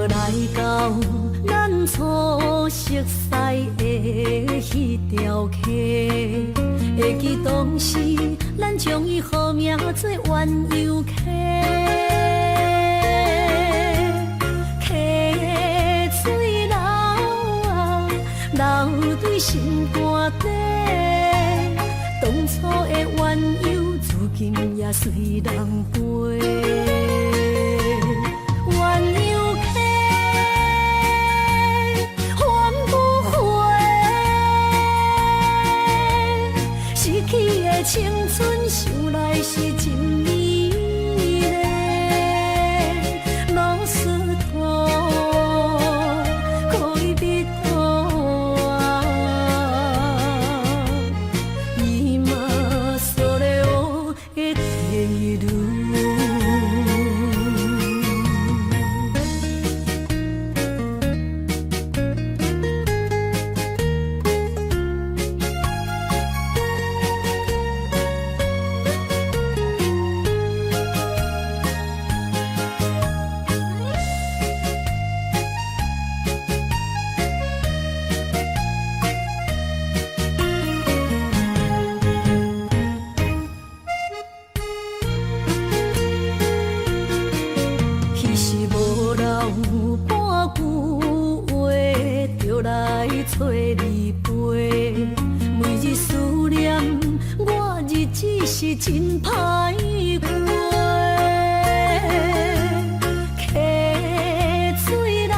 来到咱初熟悉的迄条溪，会记当时咱将伊号名做鸳鸯溪。溪水流啊，流对心肝底。当初的鸳鸯，如今也随人飞。青春想来是真美丽，老师徒可以比途啊，伊嘛所了的地路。找你陪，每日思念，我日子是真歹过。溪水流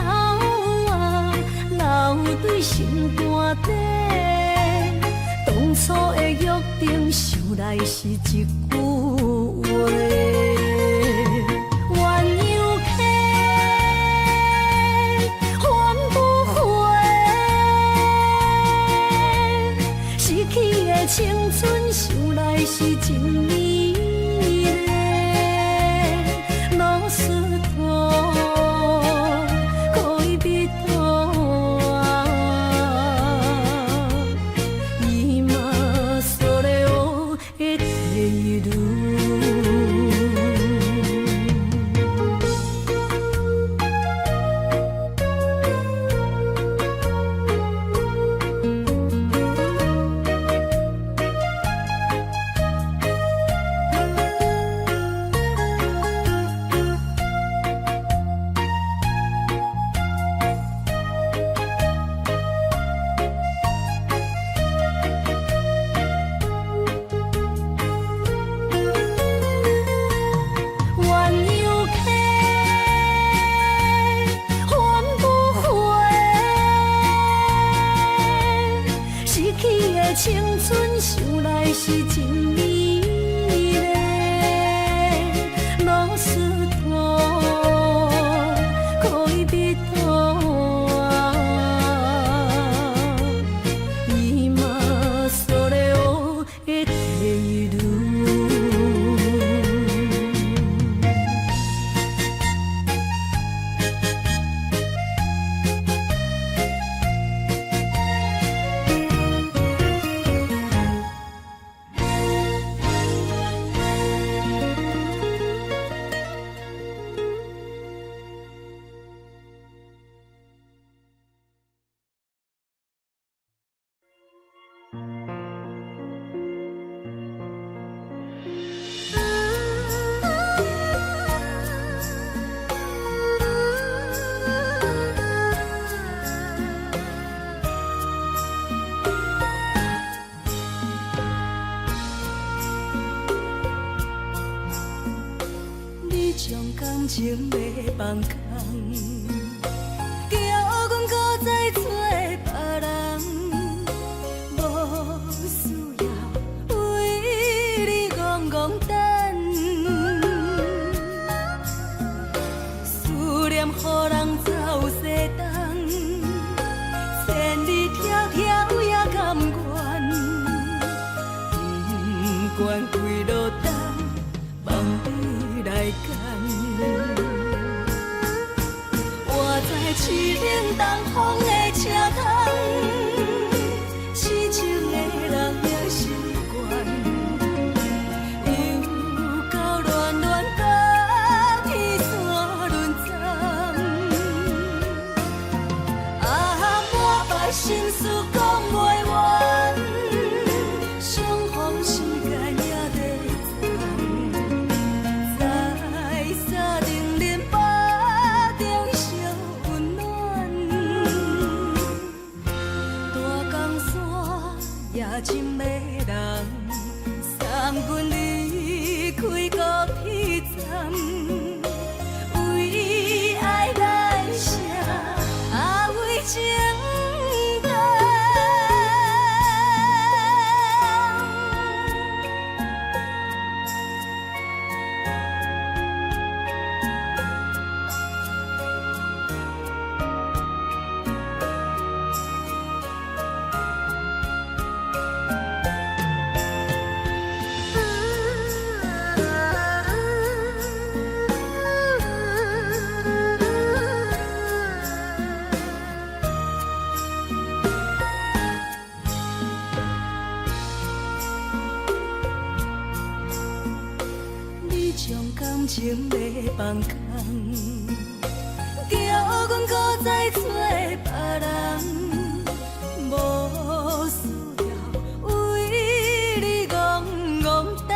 啊，流对心肝底。当初的约定，想来是一句话。青春想来是真美丽，老师徒可以比途啊，伊嘛所了的地路。青春想来是真美丽，老师徒可以比途啊，伊嘛所了的地路。感情要放空，叫阮搁再找别人，无需要为你戆戆等。思念予人走西东，千里迢迢也甘愿，不管几路灯，望你来干。我在凄冷东风的车窗，痴情的人也习惯，又到乱乱把彼山沦陷。情要放空，叫阮搁再做别人，无需要为你戆戆等，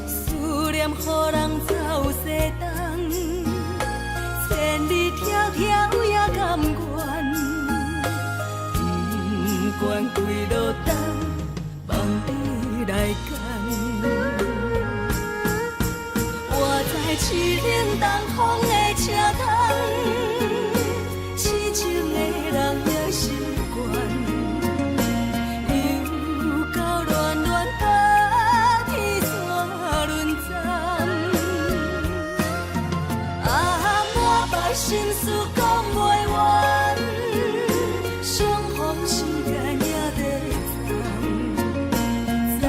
思念予人走西东，千里迢迢也甘愿，不管几落冬，望你来干。我在痴冷东风的车窗，痴情的人也习惯，又到乱乱把天线轮转。啊，满腹心事讲袂完，相逢心间也在藏，在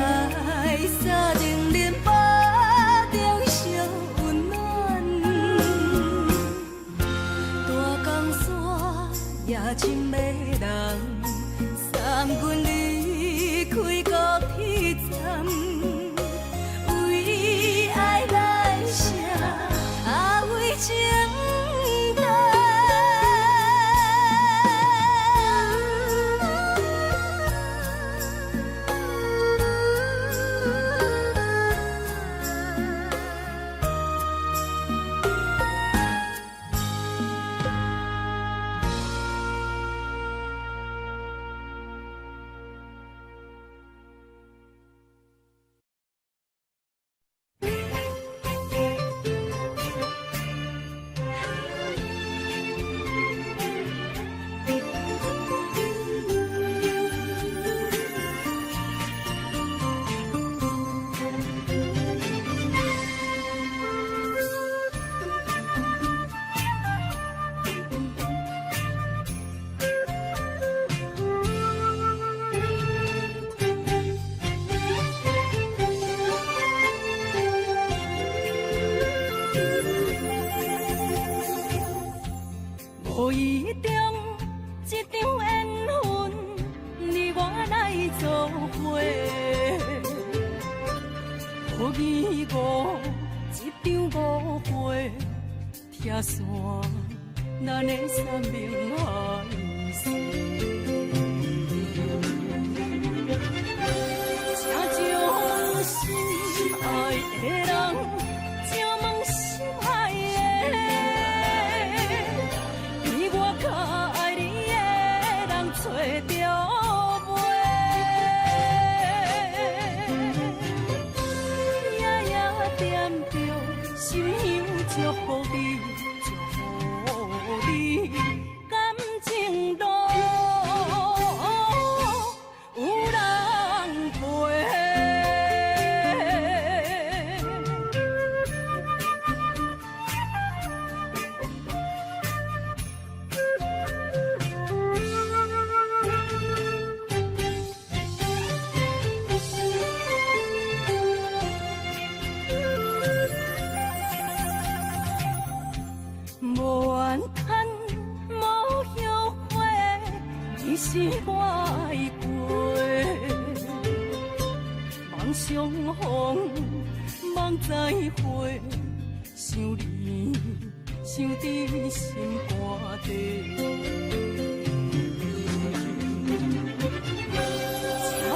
沙定林巴中相温暖。大江山夜深的人，送阮离开高铁站，为爱来写，为情等。无意中一场缘分，你我来做伙；无意误一场误会，拆散咱的三明海誓。请将心爱的人，请问心爱的。较爱你的人找着袂，夜夜惦着心香祝福你，祝福你感情路有人陪。无怨叹，无后悔，你是我的过。梦相逢，梦再会，想你，想伫心肝底。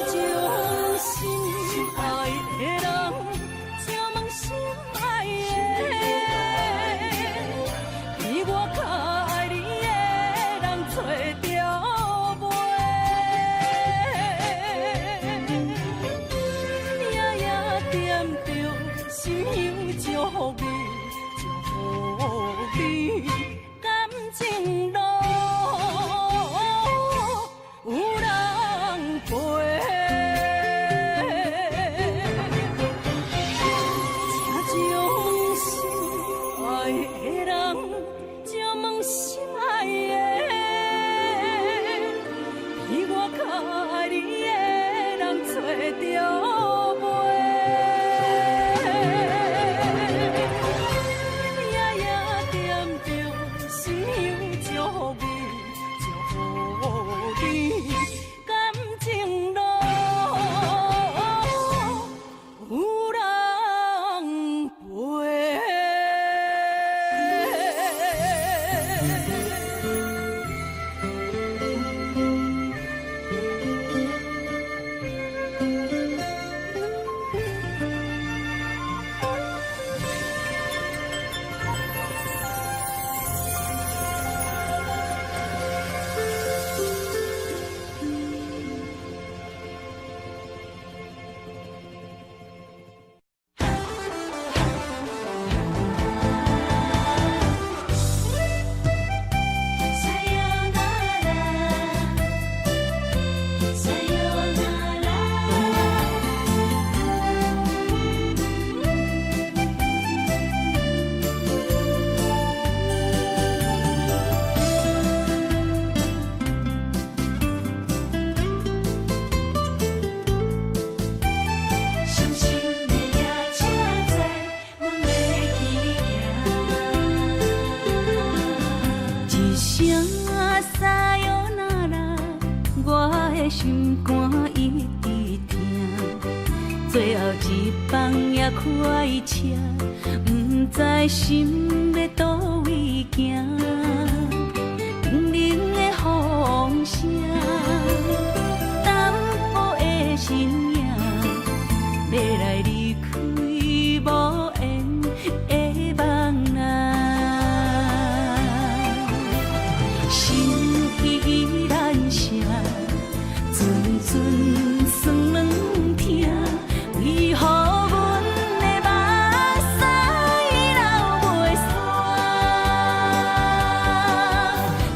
请将心爱的人，请问心爱的。我较爱你的人找着袂，夜夜惦着心香祝福你，祝福你感情路的心肝一直疼，最后一棒也开车，不知心要倒位行。冷冷的风声，淡薄的身影，要来离开无缘的梦啊，心依然声，阵阵酸软疼，为何阮的目屎流袂煞？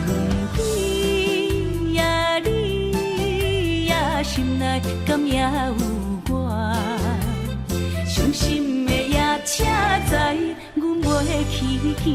轮回呀，你呀，心内敢也有我？伤心的夜车载，阮袂去行。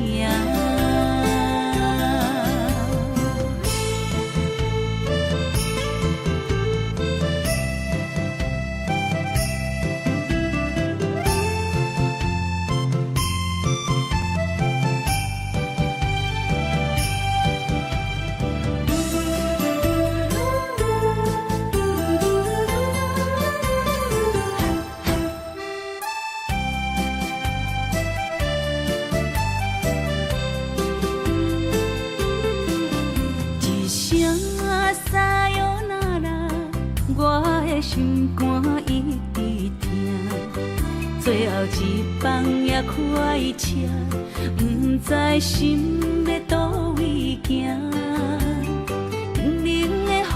心肝一直疼，最后一棒也开车，不知心要倒位行。冷冷的风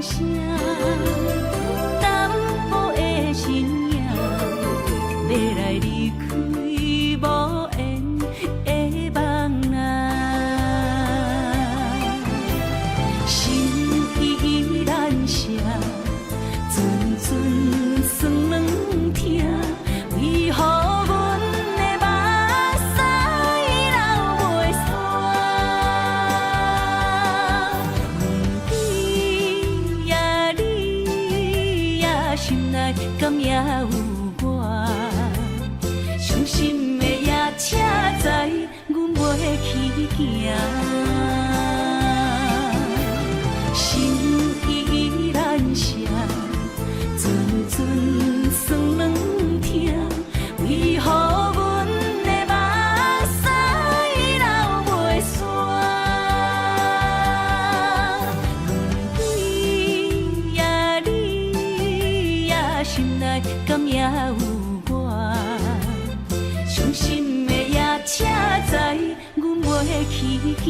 声，淡薄的身影，要来离开无缘的梦啊，心依然声。阵酸软疼，为何阮的目屎流袂煞？轮回呀，你呀，心内敢也有我？伤心的夜车载，阮袂去行。心依然声。阵酸软疼，为何阮的目屎流袂煞？轮回呀，你呀，心内敢也有我？伤心的夜车载，阮袂去行。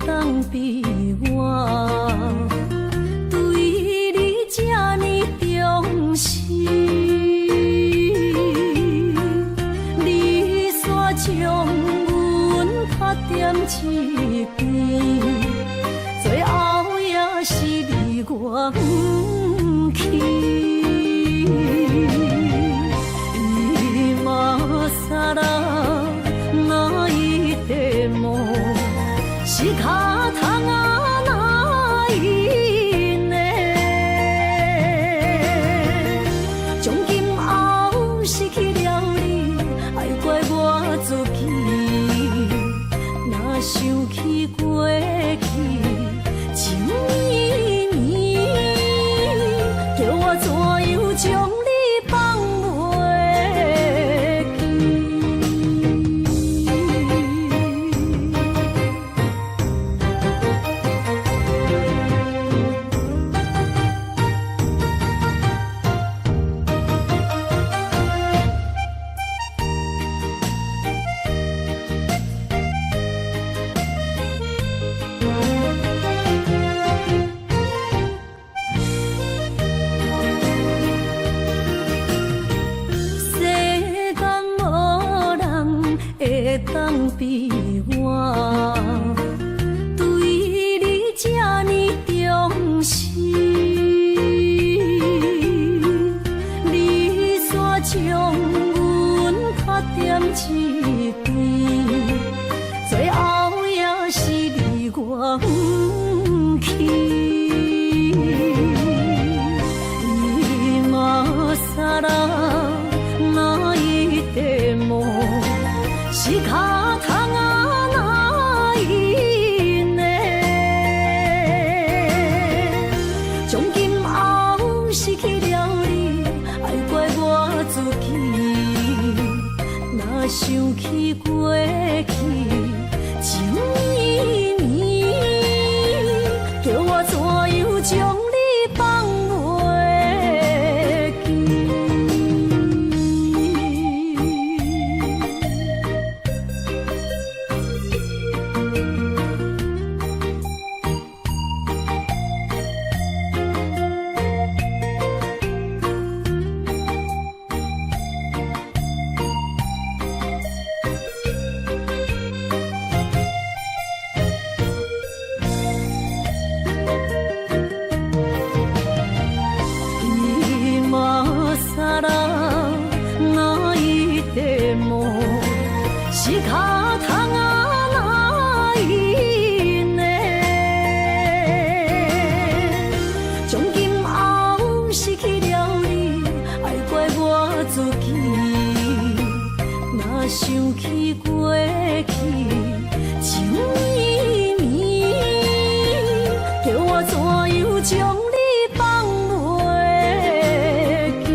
当比我对你这呢重视，你煞将阮拍点一边，最后也是离我不去。伊嘛萨拉那一点梦。是卡通啊，哪一呢？从今后失去了你，爱怪我自己。若想起过去，情绵绵。比我，对你这呢重视，你煞将阮拍点一边，最后也是离我不去。萨拉那一地梦，是脚痛啊那一呢？从今后失去了你，爱怪我自己。若想起过去情绵绵，叫我怎样将你放袂？是脚痛啊那一呢？从今后失去了你，爱怪我自己。若想起过去情绵绵，叫我怎样将你放袂记？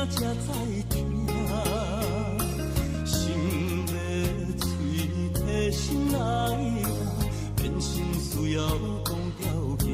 才知听，心要嘴提心来话，变成需要讲条件。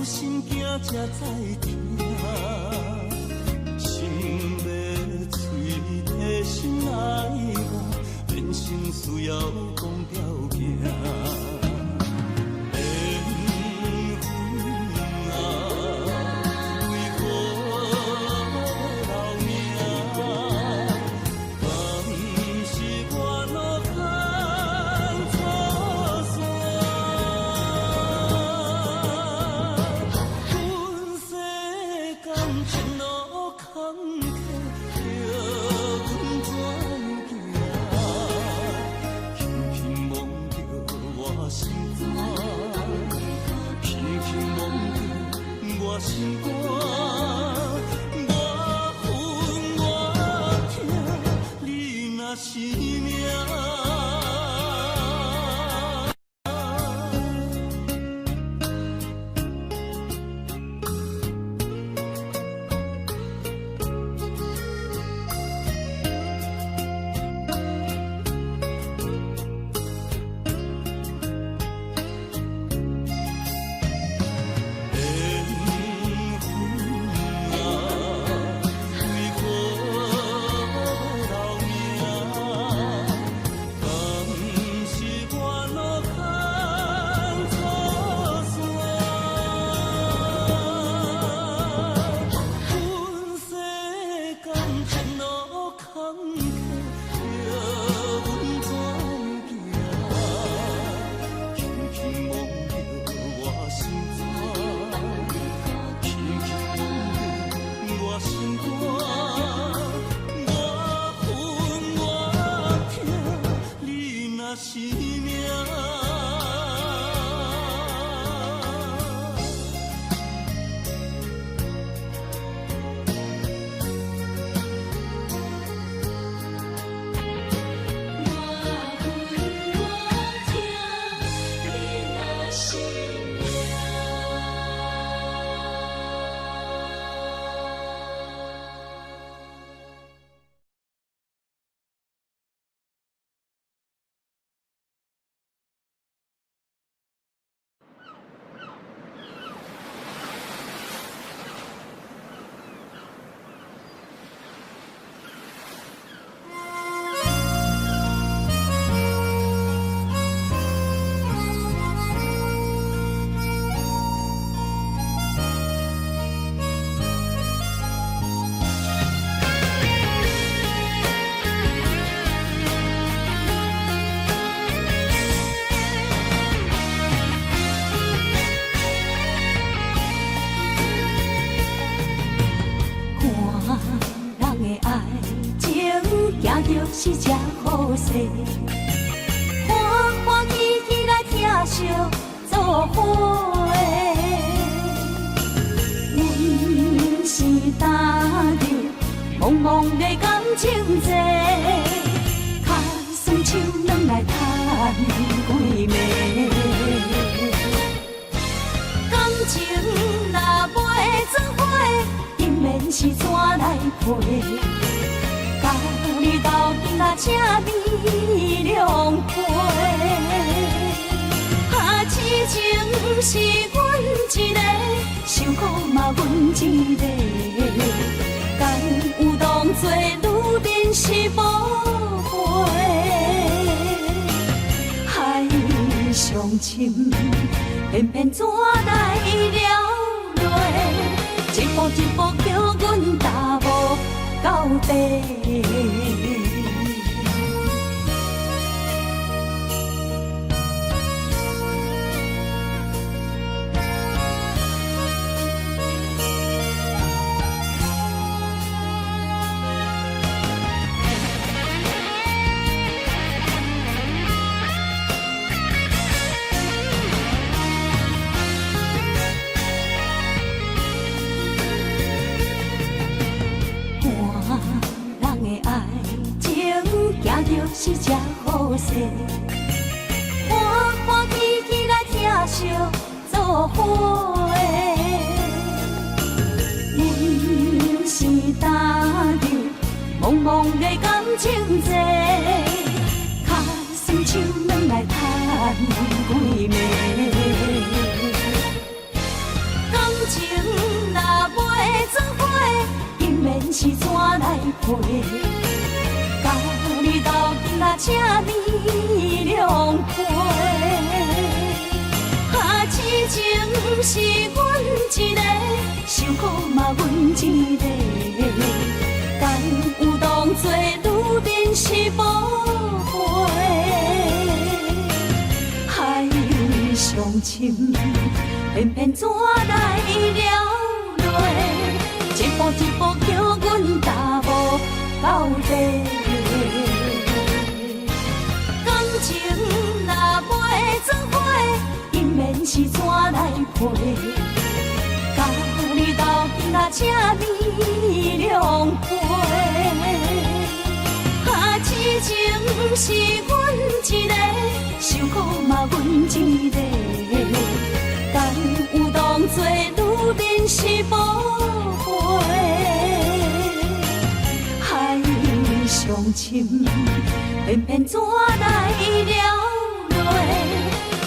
心惊才知听，心要嘴提心来话，变成需要讲条件。心肝，我恨我痛，你若是命。是这好势，欢欢喜喜来听相作伙的。阮是踏入茫茫的感情债，卡酸手软来叹几暝。感情若袂做伙，定免是怎来陪？你斗阵啊，这美良陪。啊，痴情是阮一个，伤苦嘛阮一个，敢有当作女人是无悔？海上深，偏偏怎来了落？一步一步叫阮踏无到底。是只好势，欢欢喜喜来疼惜做伙。人是踏入茫茫的感情债，脚酸手软来叹几暝。感情若袂做伙，因免是怎来陪？你斗阵啊，这美良陪。啊，痴情是阮一个，伤苦嘛阮一个，敢有当作女人是无悔？海上深，偏偏怎来了落？一步一步叫阮踏无到底。情若袂做伙，因免是怎来陪？甲你斗阵啊，这美良陪。啊，痴情是阮一个，伤苦嘛阮一个，敢有当作女人是无悔？海上深。偏偏怎来了落？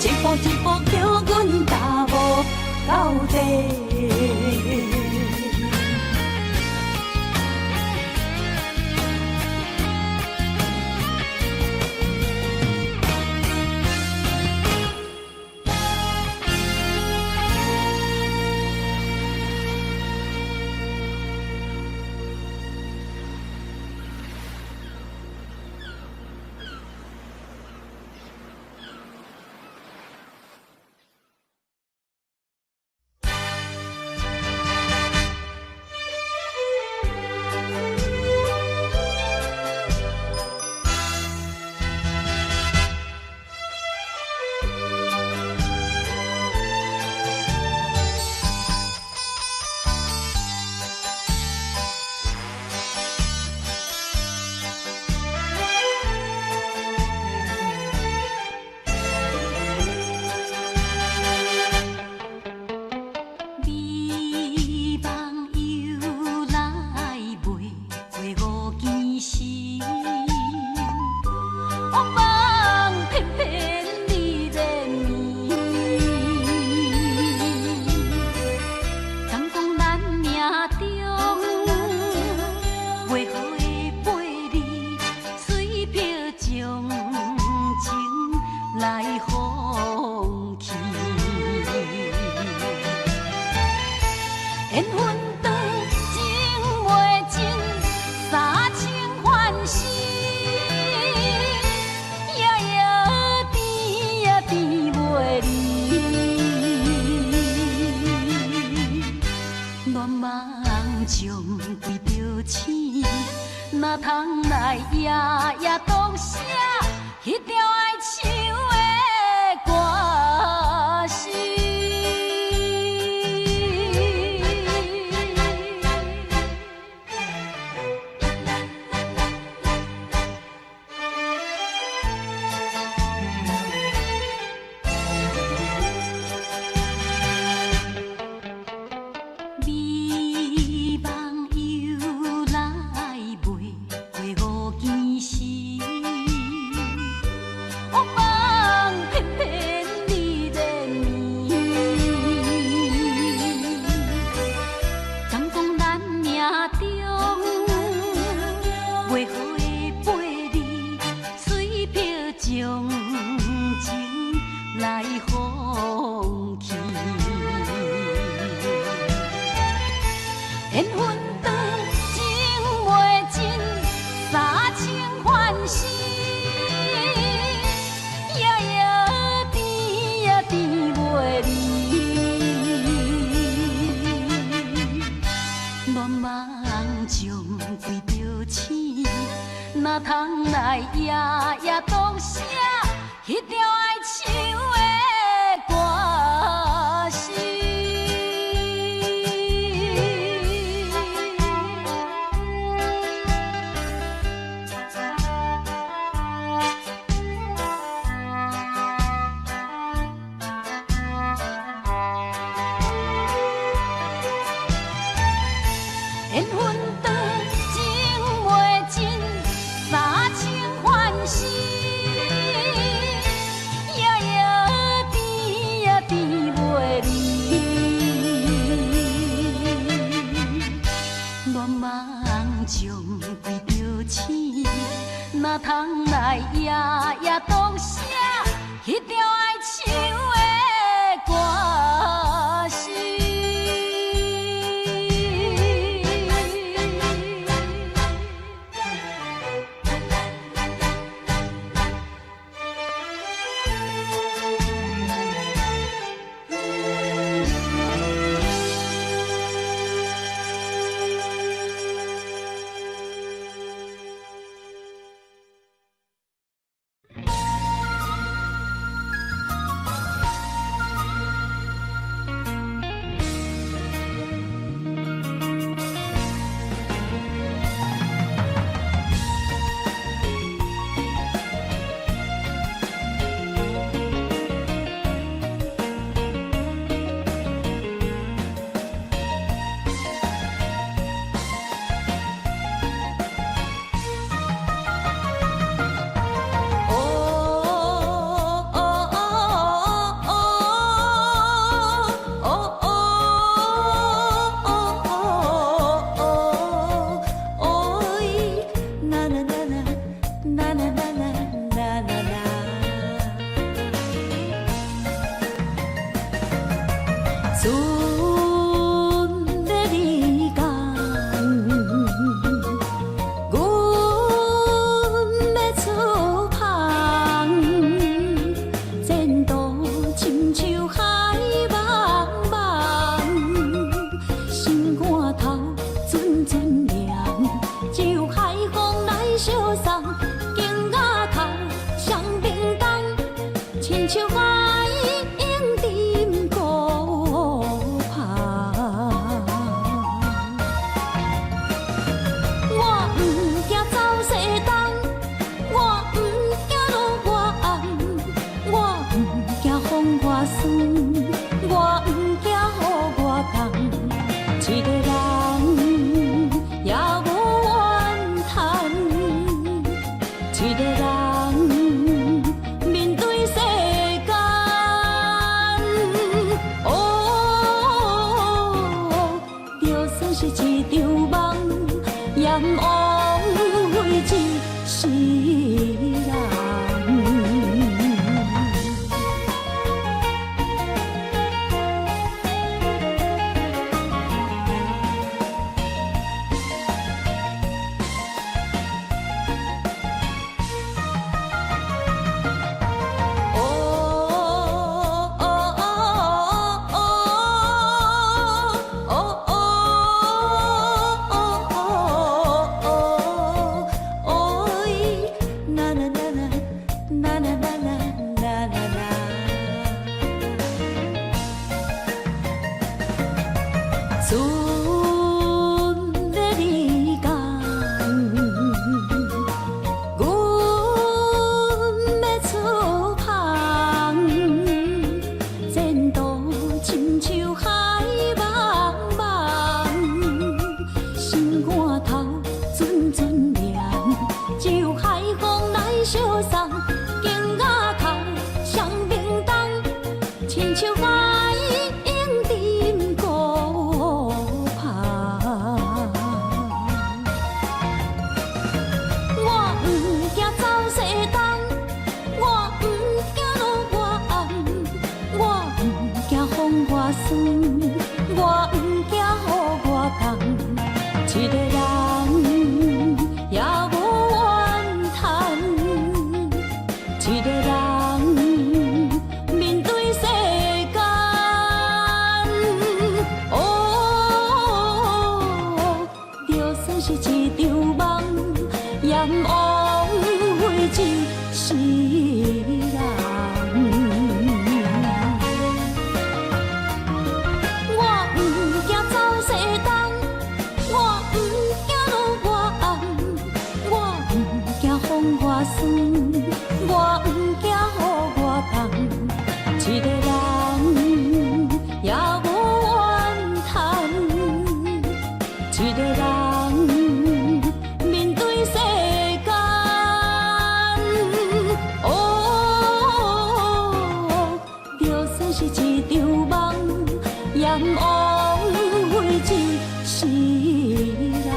一步一步叫阮踏无到底。哪通来夜夜读写迄条爱唱的歌词？美梦又来袂，花放弃。缘分长情袂尽，三情换死，夜夜甜也甜袂离。乱梦中规着醒，哪通来夜夜独写迄条爱唱的歌词。缘分长情袂尽，三情换死，夜夜甜也甜袂离。乱梦中规着醒，哪通来夜夜独写迄条爱唱的歌词。酸，我不惊予我讲，一个人也无怨叹，一个人面对世间，哦，就算是一场梦，也不枉费一世人。我不惊走西东，我不惊路外暗，我不惊风外酸，我不惊雨外重，一个人也无怨叹，一个人面对世间，哦，就算是一场梦，也不枉费一世人。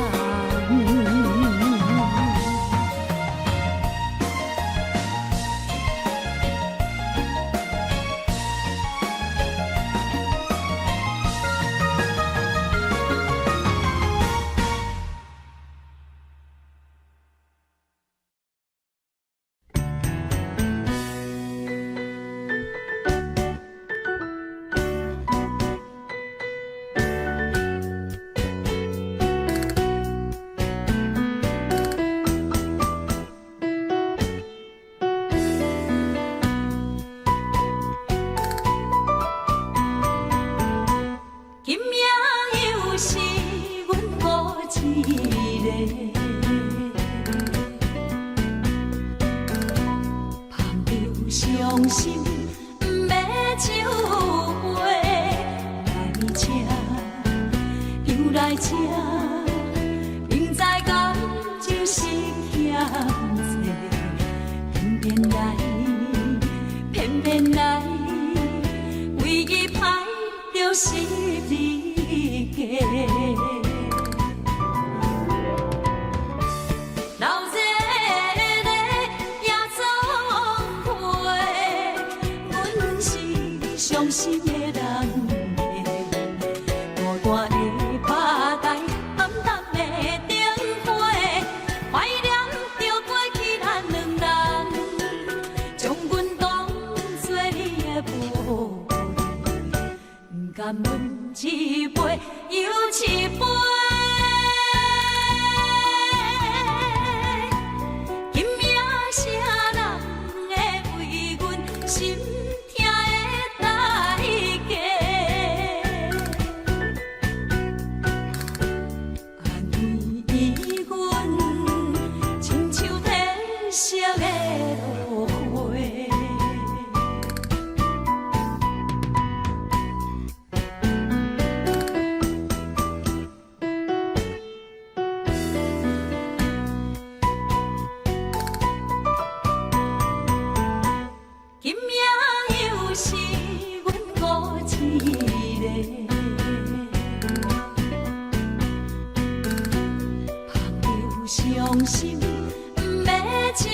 今夜又是阮孤一个，捧着伤心不要酒杯，又来吃，明知感情是欠债，偏偏来，为伊歹着是你家。老热热夜总会，阮是伤心的人家，大大的拍台，暗淡的灯花，怀念着过去咱两人，将阮当作你的宝贝，不甘阮一杯又一杯。今夜啥人会为阮心痛的代价？安慰阮，亲像天色的落花。今夜又是阮孤一个，捧着伤心不要酒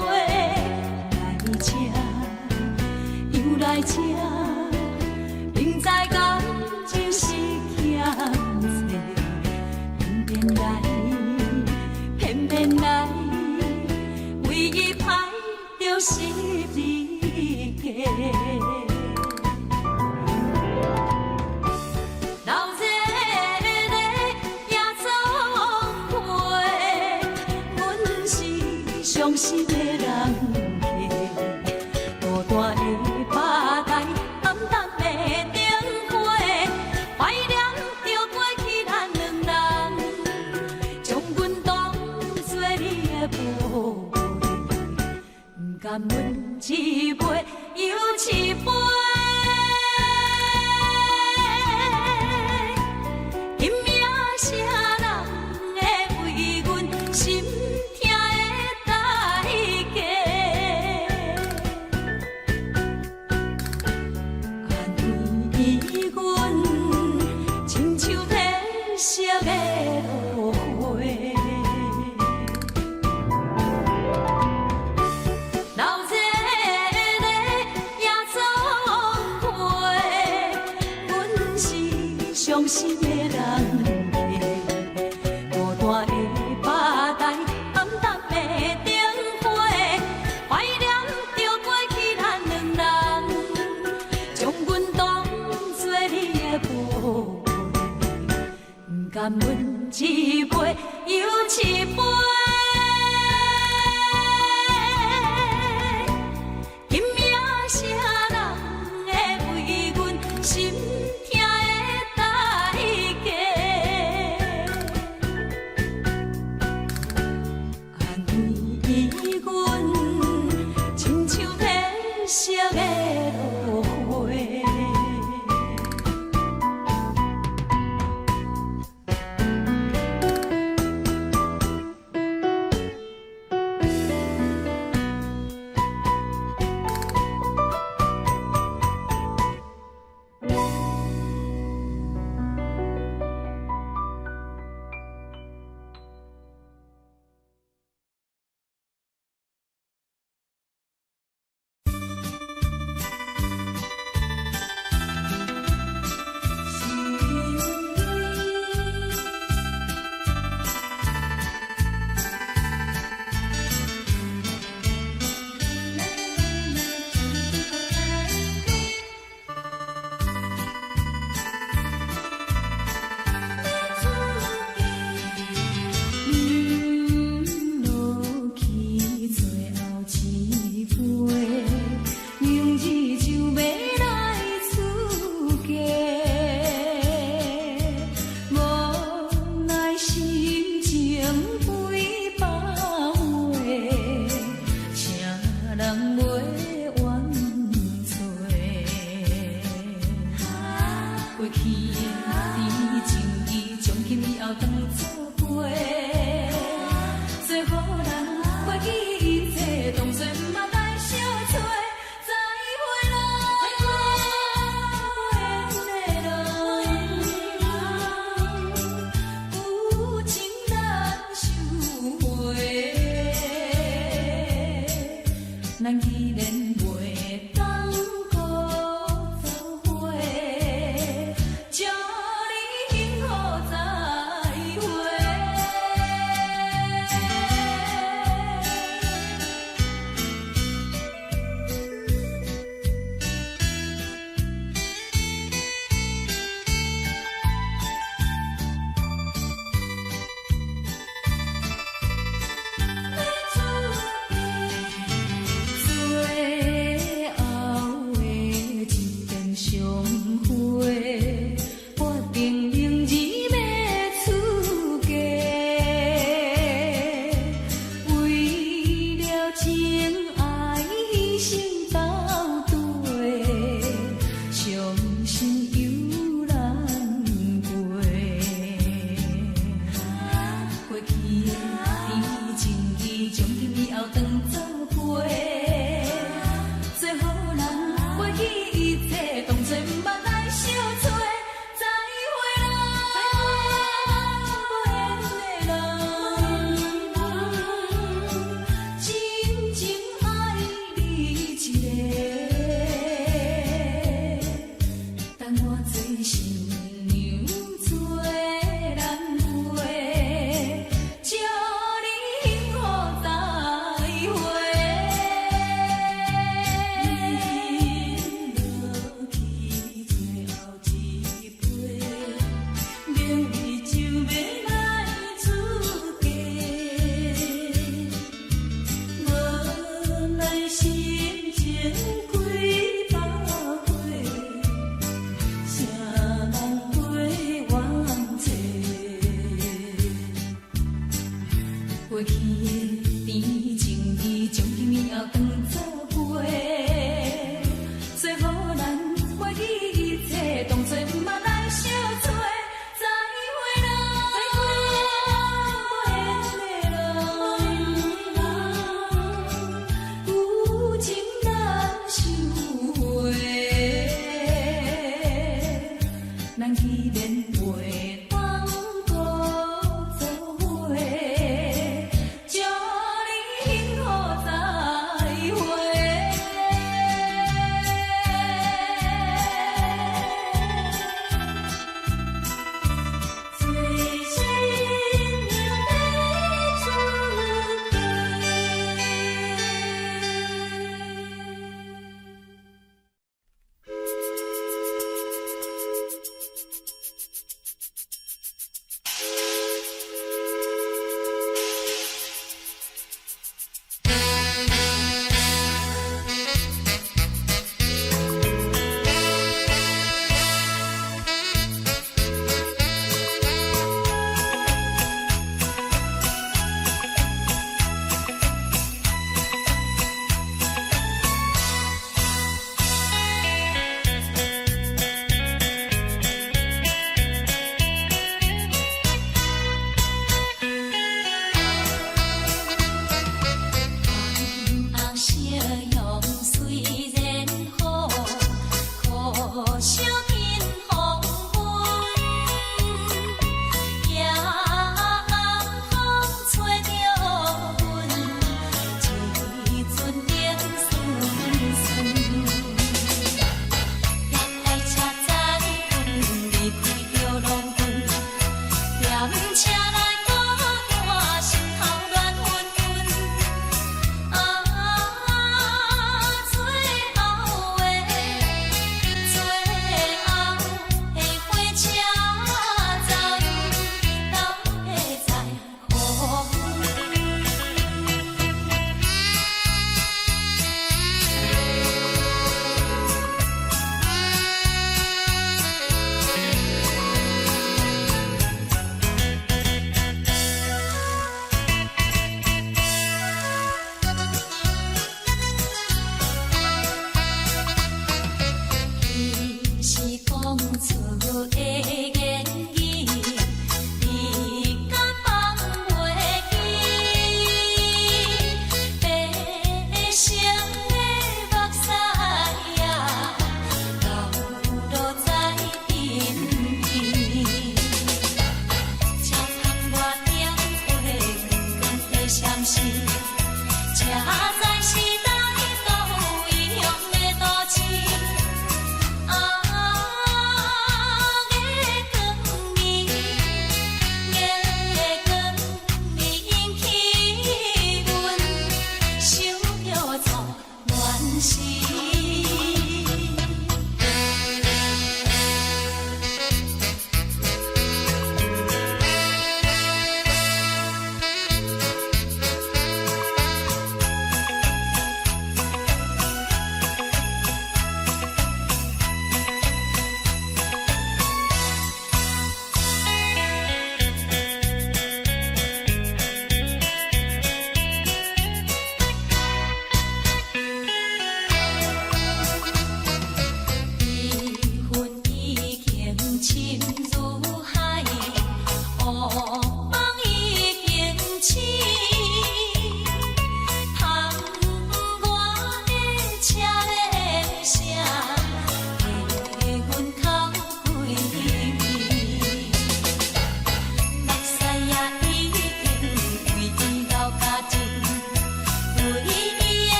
杯，又来吃，明知感情是欠债，偏偏来，为伊歹着是你家。老热热夜总会，阮是伤心的人家，大大的拍台，暗淡的灯花，怀念着过去咱两人，将阮当作你的宝贝，不甘阮一杯又一杯。今夜啥人会为阮心痛的代伤心的人嘞，孤单的巴台，暗淡的灯花，怀念着过去咱两人，将阮当作你的宝贝，不甘阮一杯又一杯。今夜谁人会为阮心痛的代价？安慰阮，亲像褪色的落花。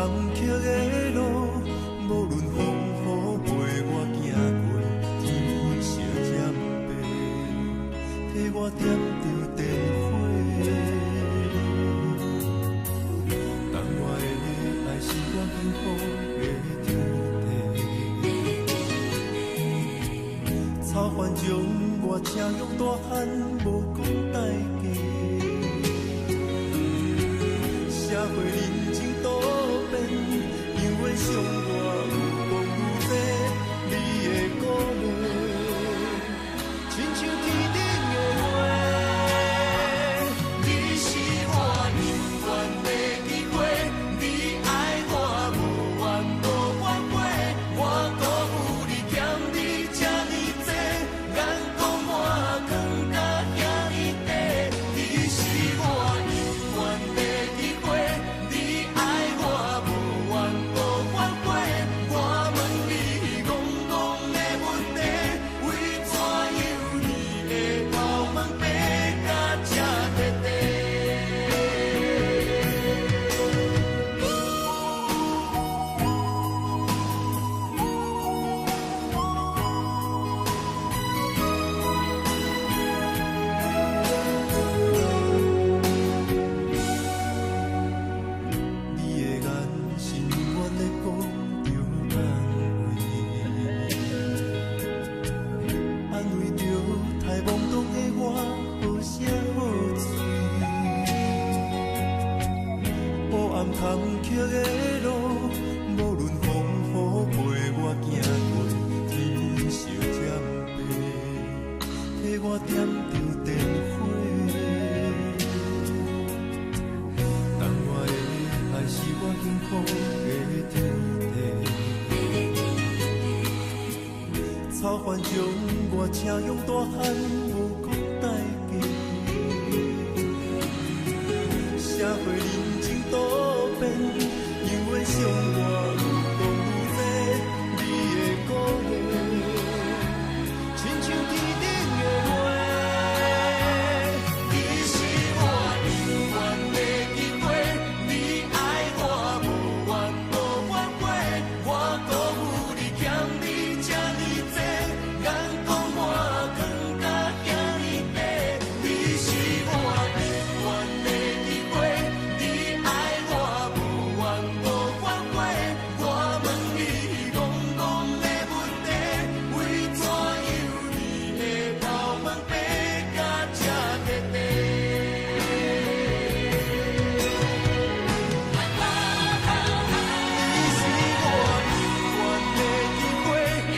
坎坷的路，无论风雨陪我行过，天昏烧渐白，替我点着灯火。等我的爱是我幸福的天地，草原将我车用大汉，无讲代价。社会人情多变，因为伤我有讲有多，你的鼓励，亲像天顶的花。你是我永远的机会，你爱我无怨无反悔，我辜负你欠你这呢多，眼光我更加遐呢多。你是我永远的机会。你爱我无怨无反悔，我问你戆戆的问题，为怎样你的头毛白甲这块块？你的眼是永远在讲着安慰着太懵懂的我，好声好嘴。黑暗坎坷的路，无论风雨陪我行过，天昏烧渐白，替我点着灯火。等我的爱是我幸福的天地，草原将我车用大汉，无讲代价。社会人情多变，因为伤我有讲有多，你的鼓励，亲像天顶的花。你是我永远的机会，你爱我无怨无反悔，我辜负你欠你这呢多，眼光我更加遐呢多。你是我永远的机会，你爱我无怨无反悔，我问你戆戆的问题，为怎样你的头毛白甲这块块？你是我永远的机会，你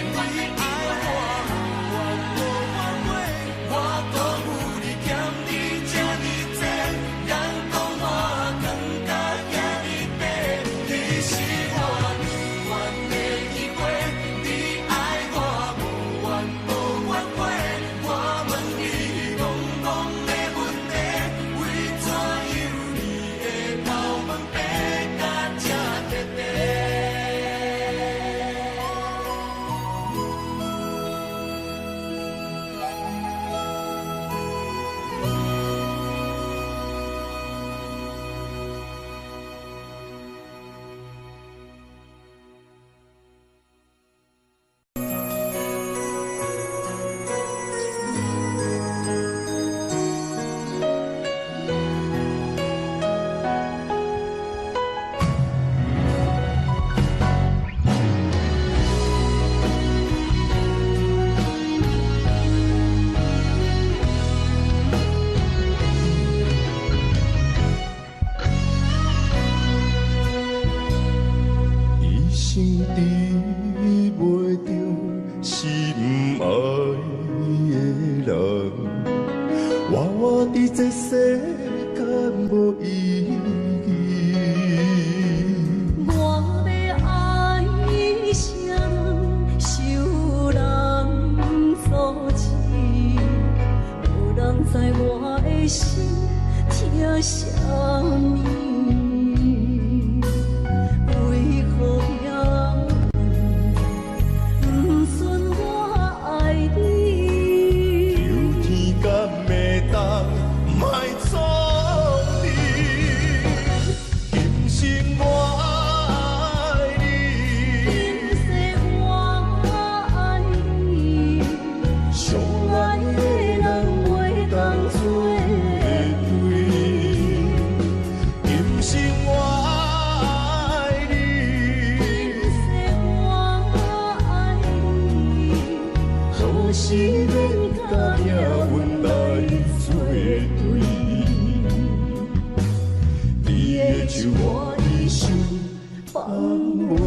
爱我无怨无反悔，我辜负你欠你这呢多，眼光我更加遐呢多。你是我永远的机会，你爱我无怨无反悔，我问你戆戆的问题，为怎样你的头毛白甲这块块？一生治袂着心爱的人，活我伫这世间无意义。我要爱谁人，受人所欺，无人知我的心疼啥物。为何要不顺我爱你？有天敢会当莫错你，今生我手我的心放袂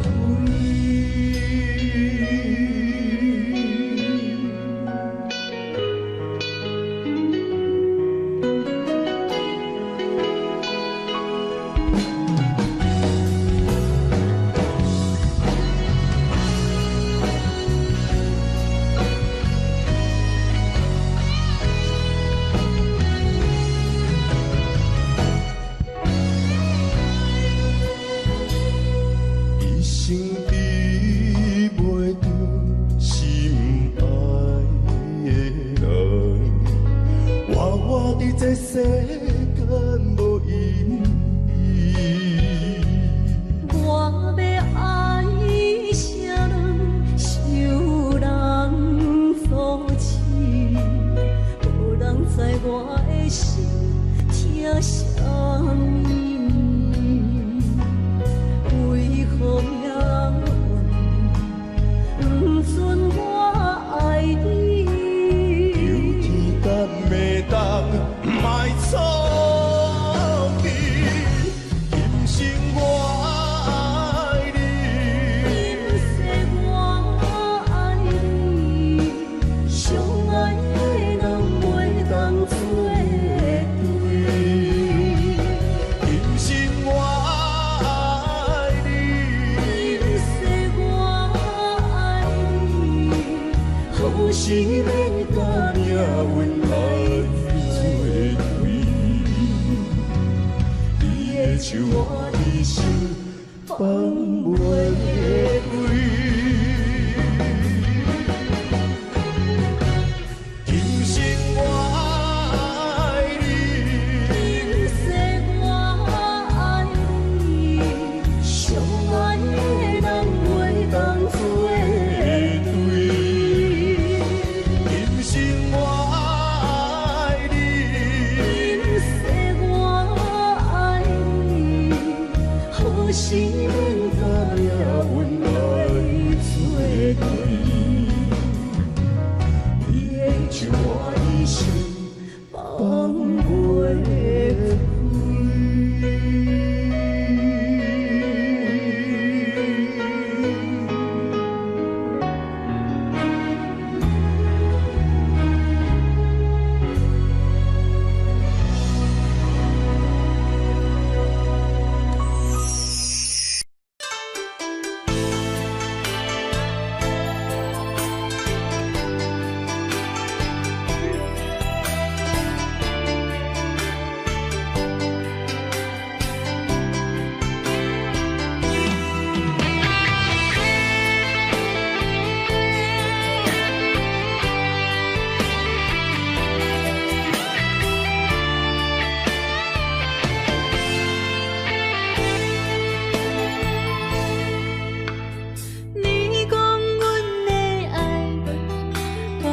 开。这世间无意义，我要爱谁人，受人所刺，无人知我的心疼啥物，为何命运不准我爱你？有天敢袂当。卖错去，今生我爱你，今世我爱你，相爱的人袂当作对。今生我爱你，今世我爱你，好是免甲命运来。手我的心放袂开，今生我爱你，今世我爱你，相爱的人袂当作对。今生我爱你，今世我爱你。好是免甲命运来作对，你的手我的心放袂开。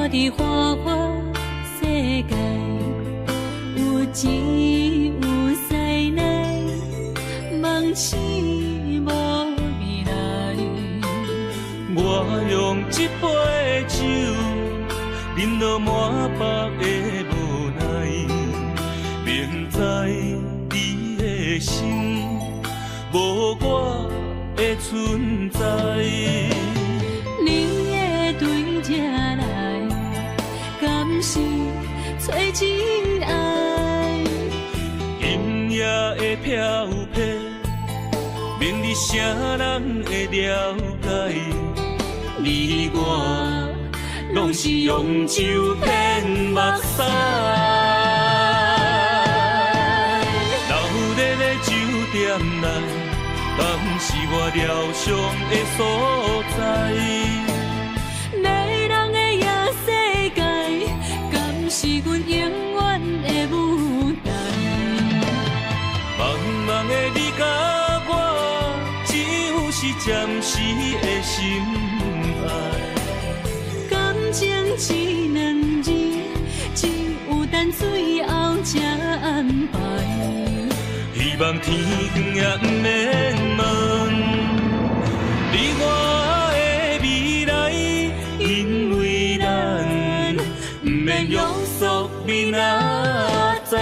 伫花花世界，有钱有势来，梦醒无未来。我用一杯酒，饮落满腹的无奈，明知你的心无我的存在。你的对这来，敢是找真爱？音乐的飘撇，明日谁人会了解？你我拢是用酒骗目屎，流热的酒店内，梦是我疗伤的所在。迷人的夜世界，敢是阮永远的舞台？茫茫的你甲我，只有是暂时的心爱。感情只两字，只有等最后才安排。希望天光也不免问，你我的未来，因为咱不免约束明仔载。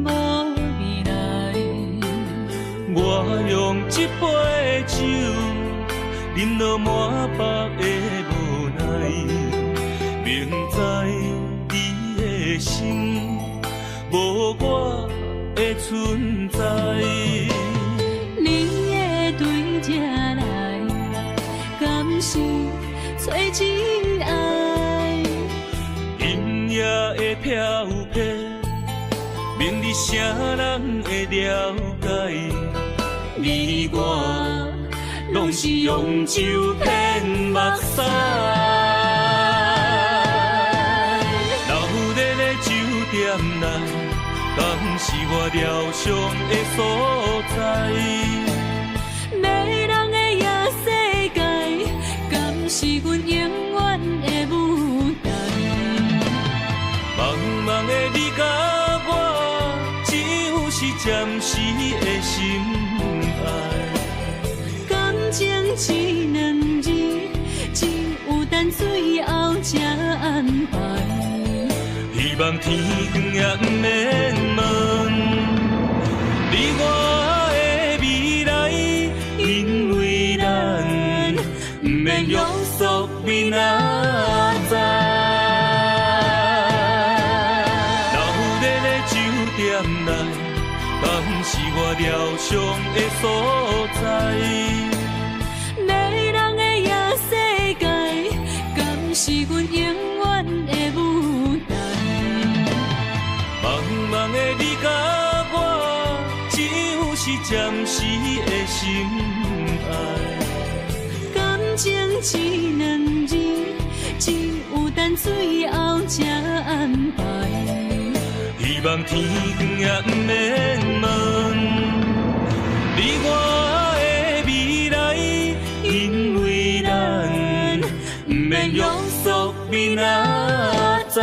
无未来。我用一杯酒，饮落满腹的无奈，明知你的心无我的存在。你的对这来，敢是找真爱？音乐的飘飘，明日啥人会了解？你我拢是用酒骗目屎。流热的酒店内，敢是我疗伤的所在？迷人的夜世界，敢是阮永远的舞台？茫茫的你甲我，只有是暂时的心爱。感情只两字，只有等最后才安排。希望天光也不免问你我的未来，因为咱不免约束明仔载。流热的酒店内，敢是我疗伤的所在？迷人的夜世界，敢是阮永远的舞台？茫茫的你甲我，只有是暂时的心爱。感情只两字，只有等最后才安排。希望天光也不免问你我的未来，因为咱不免约束明仔载。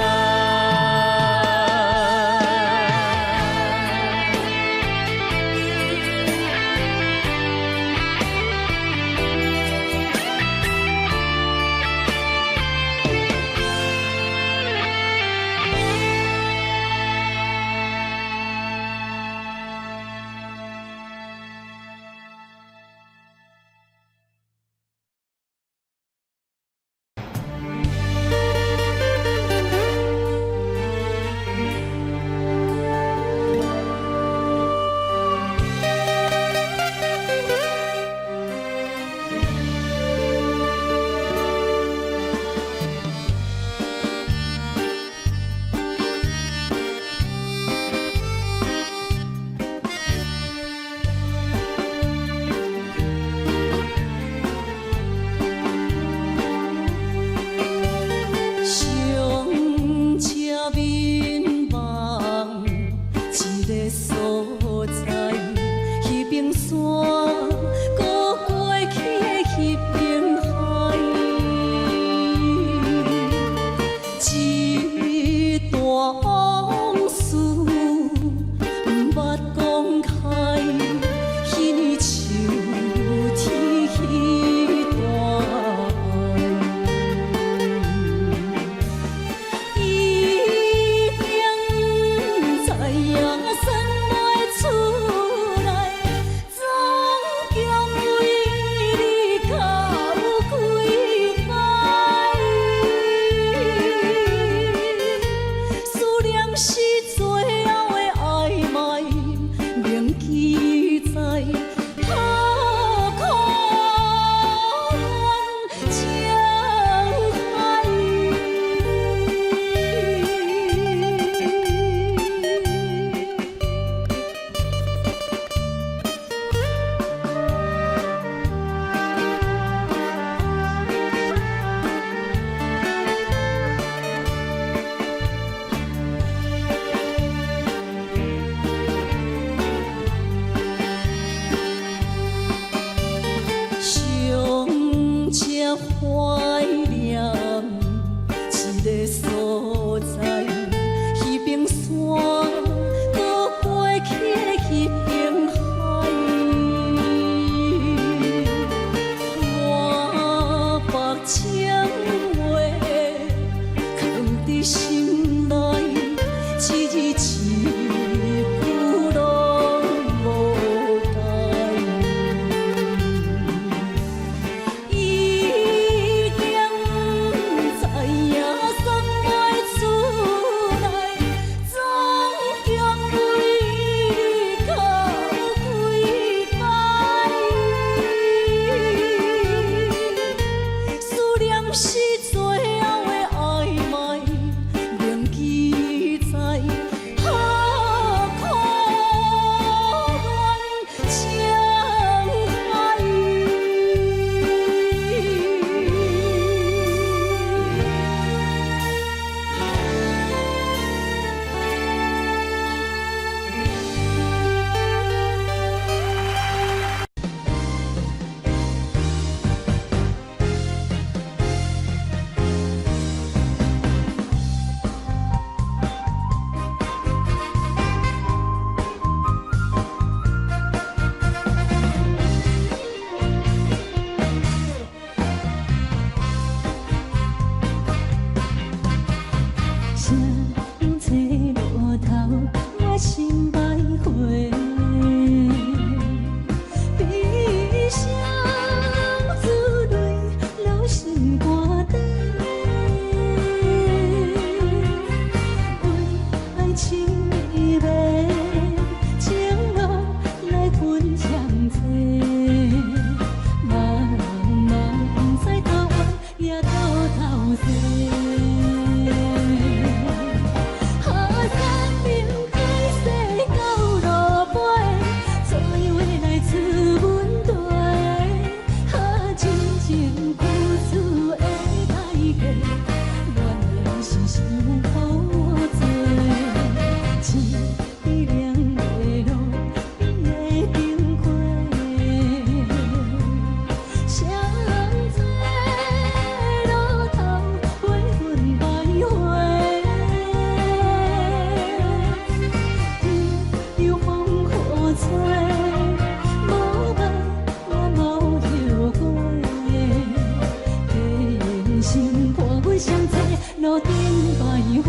路顶徘徊。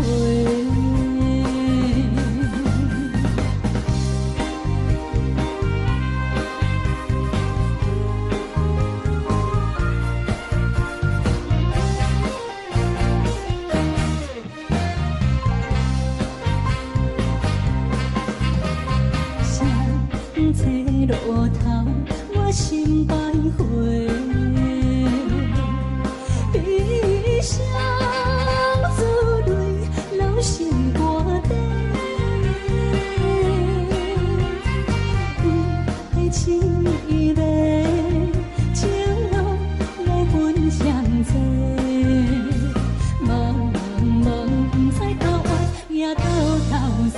谁坐路头，我心徘徊。悲伤自泪流心肝底，爱情伊个情路来分相济，茫茫不知到爱也到头西。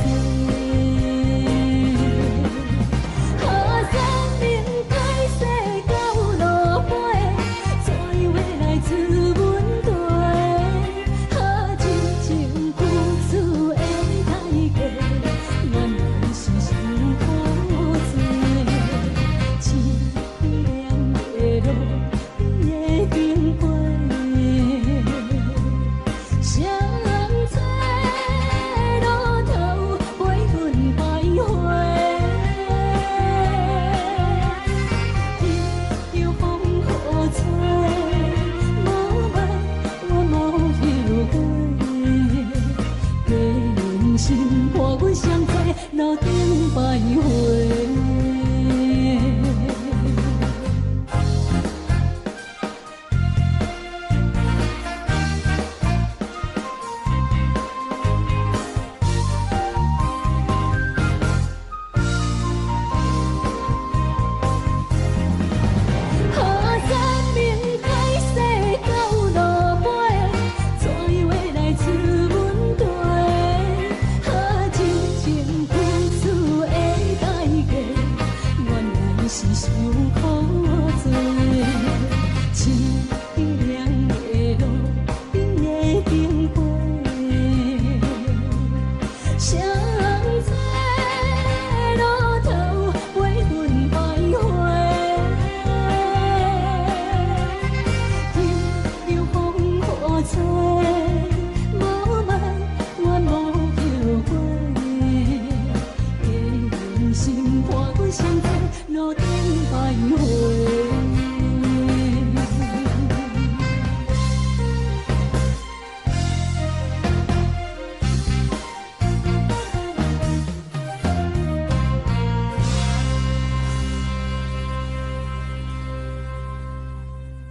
路顶徘徊。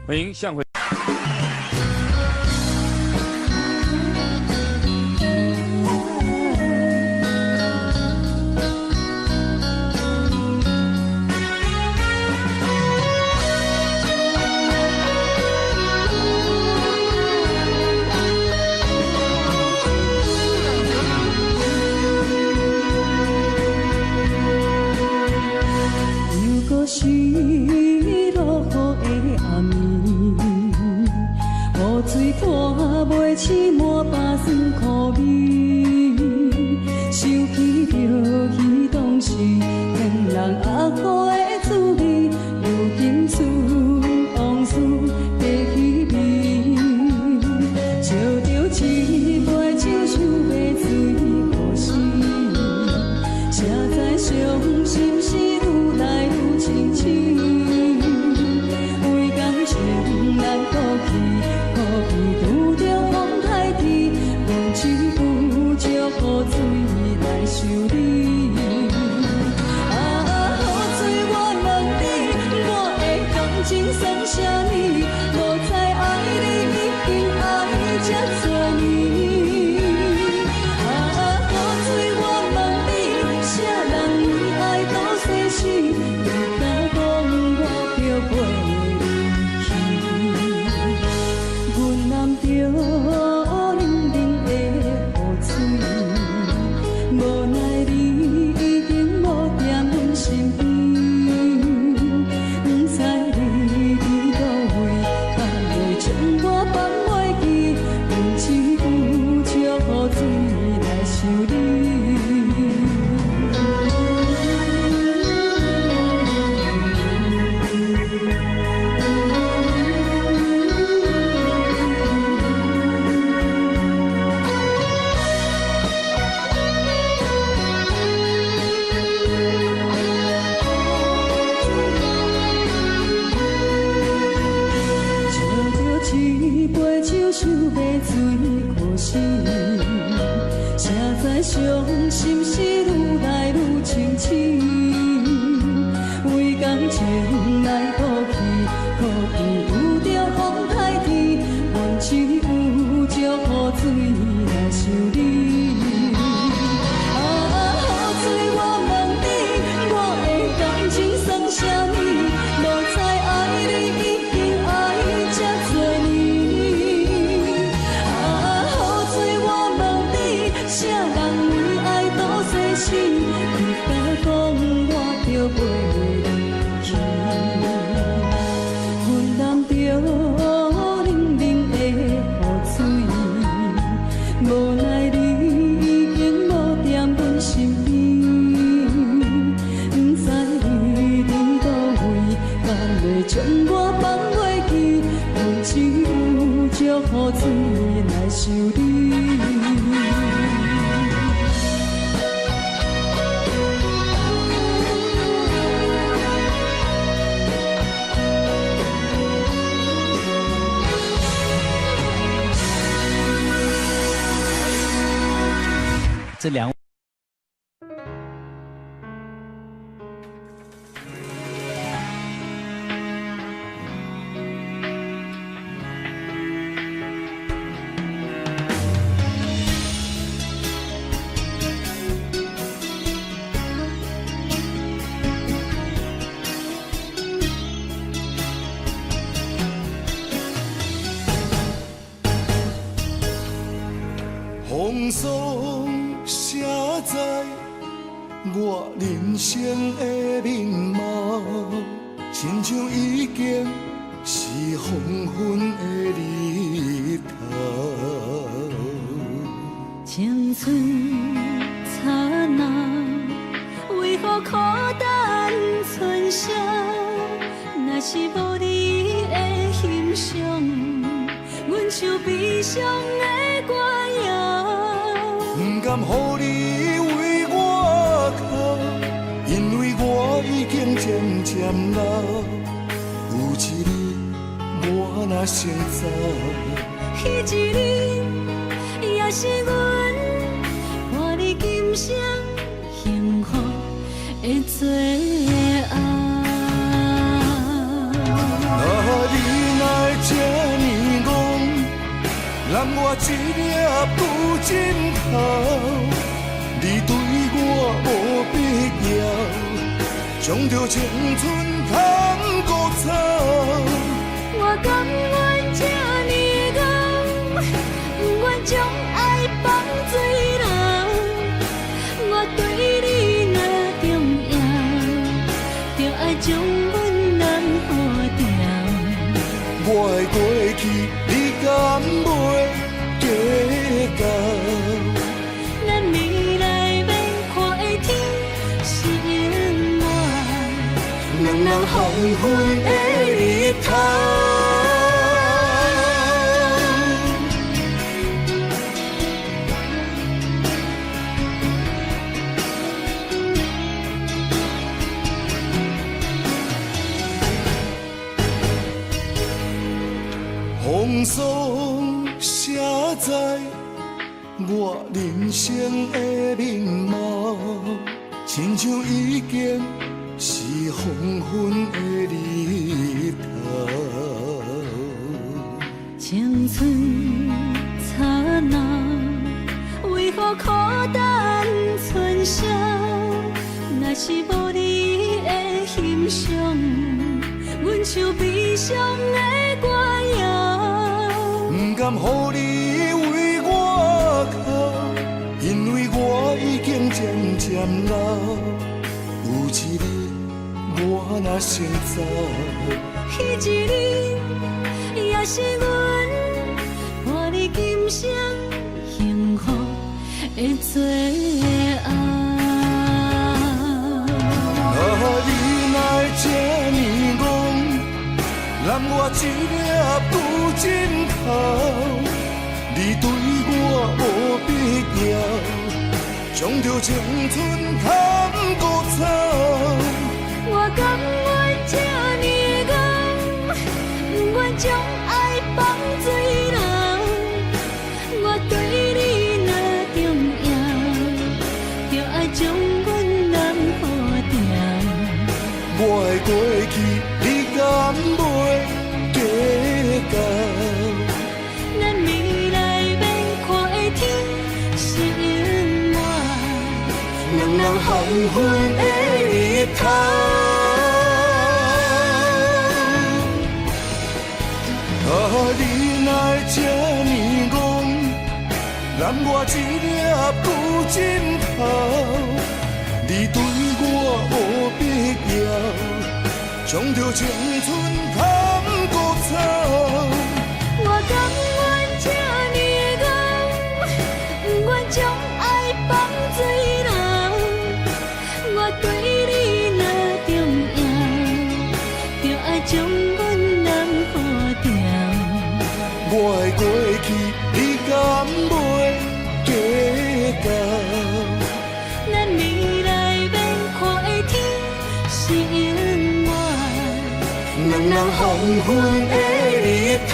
欢迎向回。如果是落雨的暗暝，雨水看袂起满巴酸苦味，想起着彼当时天人压苦的滋味，如今思往事在稀微，笑着一杯酒想要醉故事，谁知伤心事愈来愈清醒。难过去，可比拄着风台天，无情不借雨水来修理。啊，雨水我问你，我的感情算啥呢？无知爱你已经爱这多年。啊，雨水我问你，啥人为爱到逝去？情来渡去，可愿有着风台天，阮只有石雨水来想你。雨水我问你，我的感情算啥物？无知爱你已经爱这多年。雨水我问你，啥人为爱赌生死？你别讲我着袂离去，阮淋着冷冷的雨水，无奈你已经无踮阮身边，不知你伫倒位，敢会将我放袂记？阮只有石雨水来想你。这两。风霜写在我人生的面貌，亲像已经是黄昏的日头。青春刹那，为何孤单春宵？若是无你的欣赏，阮像悲伤的歌谣。不甘予你为我哭，因为我已经渐渐老。有一日我若先走，彼一日也是阮伴你今生幸福的最后。你若这呢戆，揽我一粒不尽头，你对我无必要，将着青春通古走。我甘愿这呢戆，不愿将爱放水流。我对你若重要，就爱将阮人付掉。我的过去，你敢袂计较？咱未来要看的天是永远，两人黄昏的日头。风霜写在我人生的面貌，亲像已经是黄昏的日头。青春刹那，为何孤单春宵？若是无你的欣赏，阮像悲伤的歌谣。不甘予你为我哭，因为我已经渐渐老。有一日我若先走，彼一日也是阮伴你今生幸福的最后。你若这呢戆，揽我一粒不尽头，你对我无必要，将着青春通古走。我甘愿这呢戆，不愿将爱放水流。我对你若重要，就爱将阮人付掉。我的过去，你敢袂计较？咱未来免看的天是永远，两人红昏的日头。啊，你哪会这呢戆，揽我一粒浮枕头？你对我有必要，将着青春贪孤草。我甘愿这呢戆，不愿将爱放水流。我对你若重要，就爱将阮人好掉。我的过去，你敢袂计较？咱未来免看的天是永远，两人红昏的日头。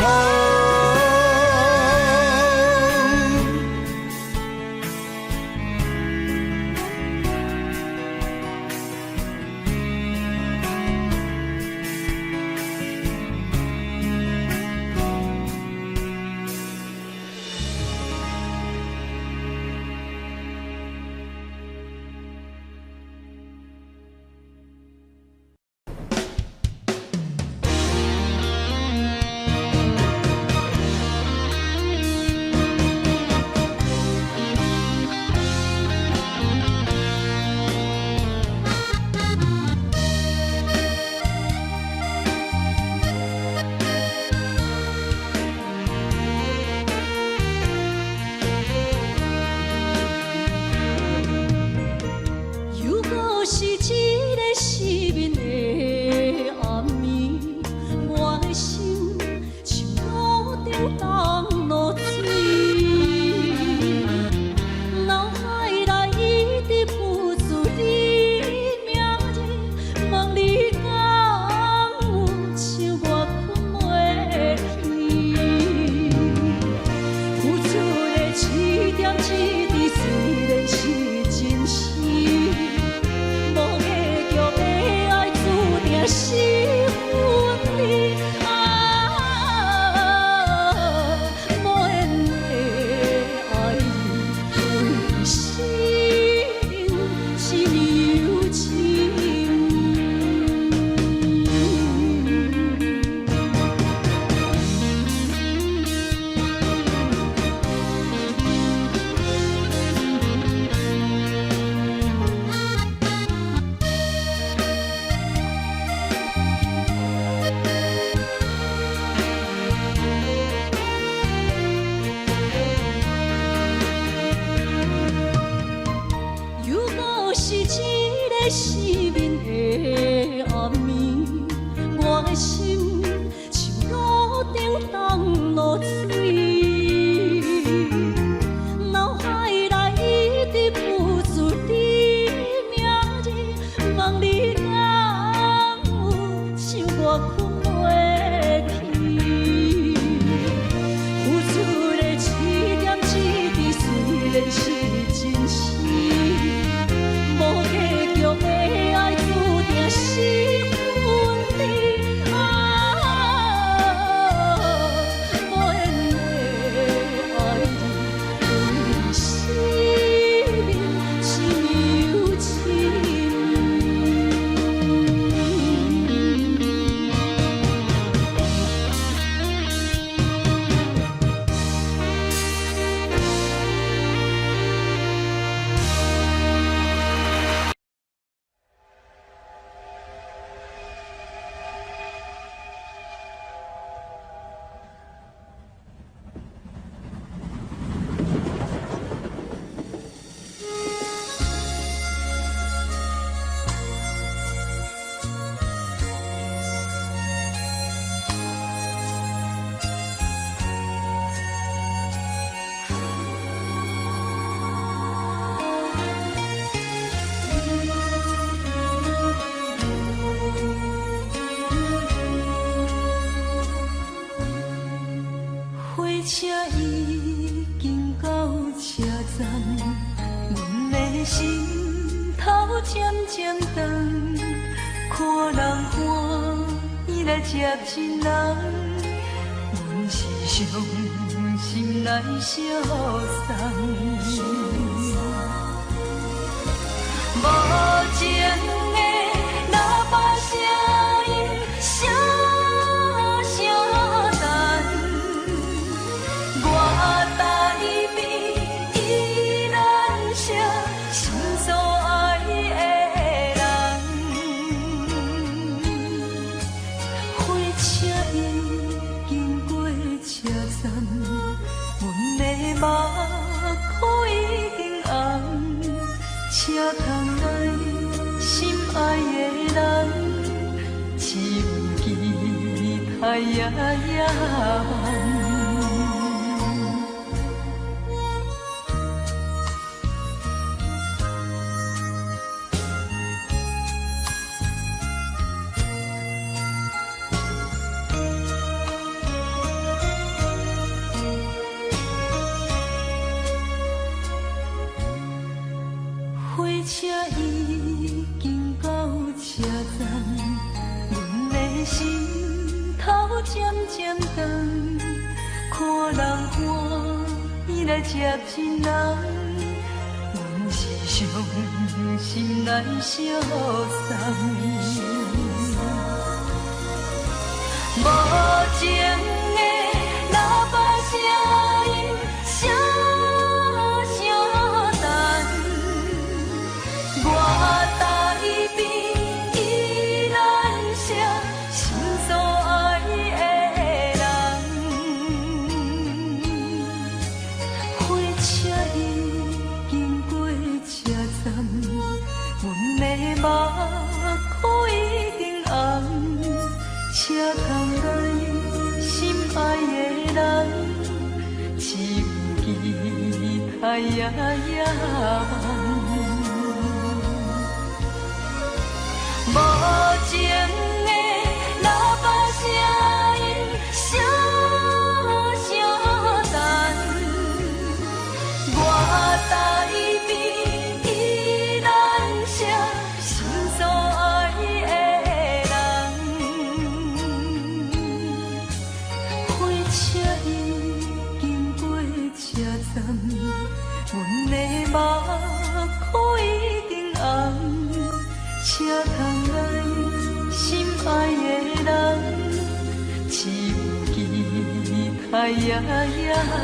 如果是一个失眠的暗暝，我的心像路中东落水，脑海内一直浮出你名字，望你敢有像我困袂去，付出的一点一滴虽然是真实。无结局的爱，注定是分离。无缘的爱，为生是柔情。如果是一个失眠的暗暝，我的心像路中东落水，脑海内一直浮出你名字，望你敢有像我困袂去，付出的一点一滴虽然是真实。无结局的爱，注定是分离。无缘的爱，为生是柔情。车已经到车站，阮的心头渐渐长，看人欢来接亲人，阮是伤心来相送。无情的喇叭声音，声声等，我台边依然写心所爱的人。火车已经过车站，阮的目眶已经红，车窗内心爱的人，只有期待夜夜梦。火车已经到车站，阮的心头渐渐长，看人欢喜来接亲人，阮是伤心来相送。无情的喇叭声音，声声等。我台边依然写心所爱的人，火车已经过车站，阮的目眶已经红，车窗内心爱的人，只有期待夜夜梦。无情的喇叭声音，声声等，我台边依然写心所爱的人。火车已经过车站，阮的目眶已经红，车窗内心爱的人，只有期待夜夜梦。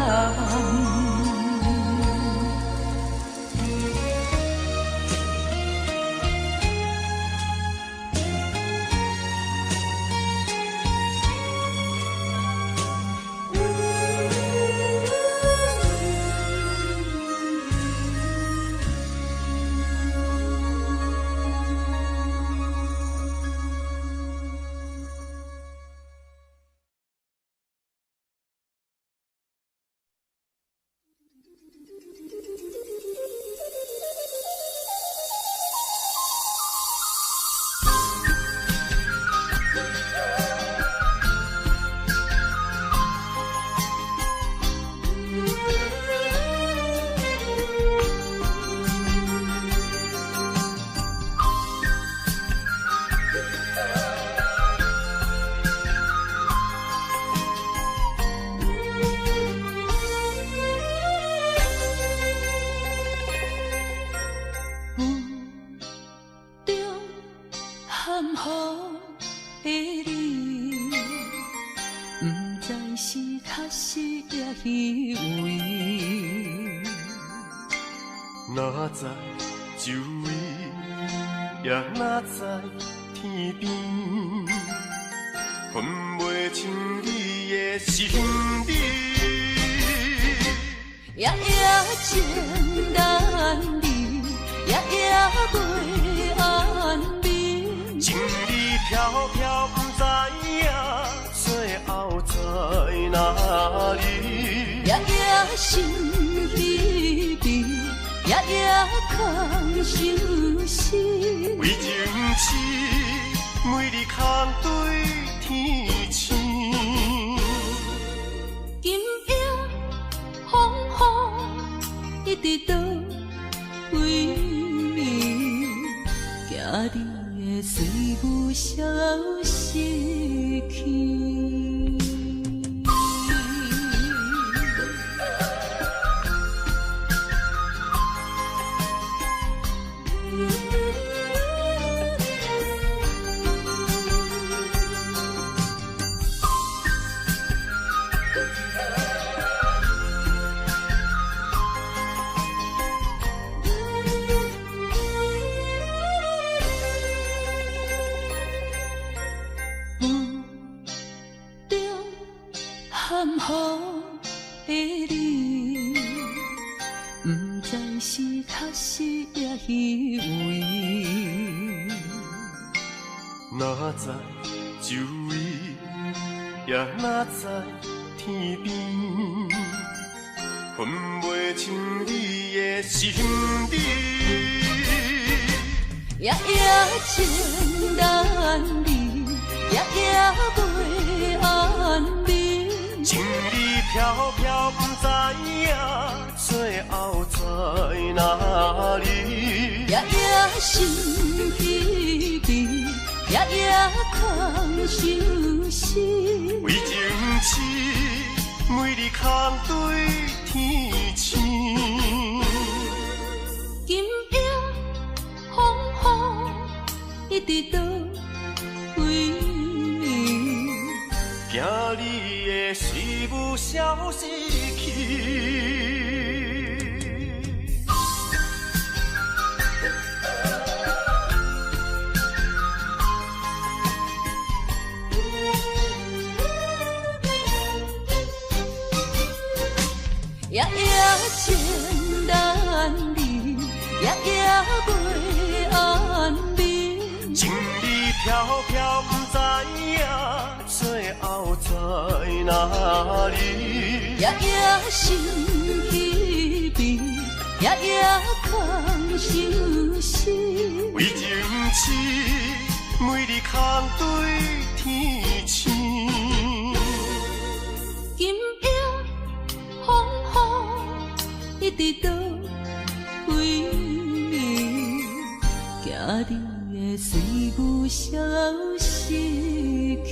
哪知周围，也哪知天边，分袂清你的心理。夜夜情难离，夜夜袂安眠。情意飘飘，不知影最后在哪里。夜夜心悲悲，夜夜空相思。为情痴，每日空对天星。今夜风雨，一直到为暝，行伫会随舞消失去。含糊的你，不知是确实也虚伪。哪知周围，也哪知天边，分袂清你的心底。夜夜情难离，夜夜袂安眠。情意飘飘，不知影最后在哪里。夜夜心稀微，夜夜空相思。为情痴，每日空对天星。今夜风雨一直倒位，惊你会随舞消失去。夜夜情难离，夜夜袂安眠。情意飘飘，不知影最后在哪里。夜夜心稀微，夜夜空相思。为情痴，每日空对天星。今夜风雨一直倒位，惊你会随舞消失去。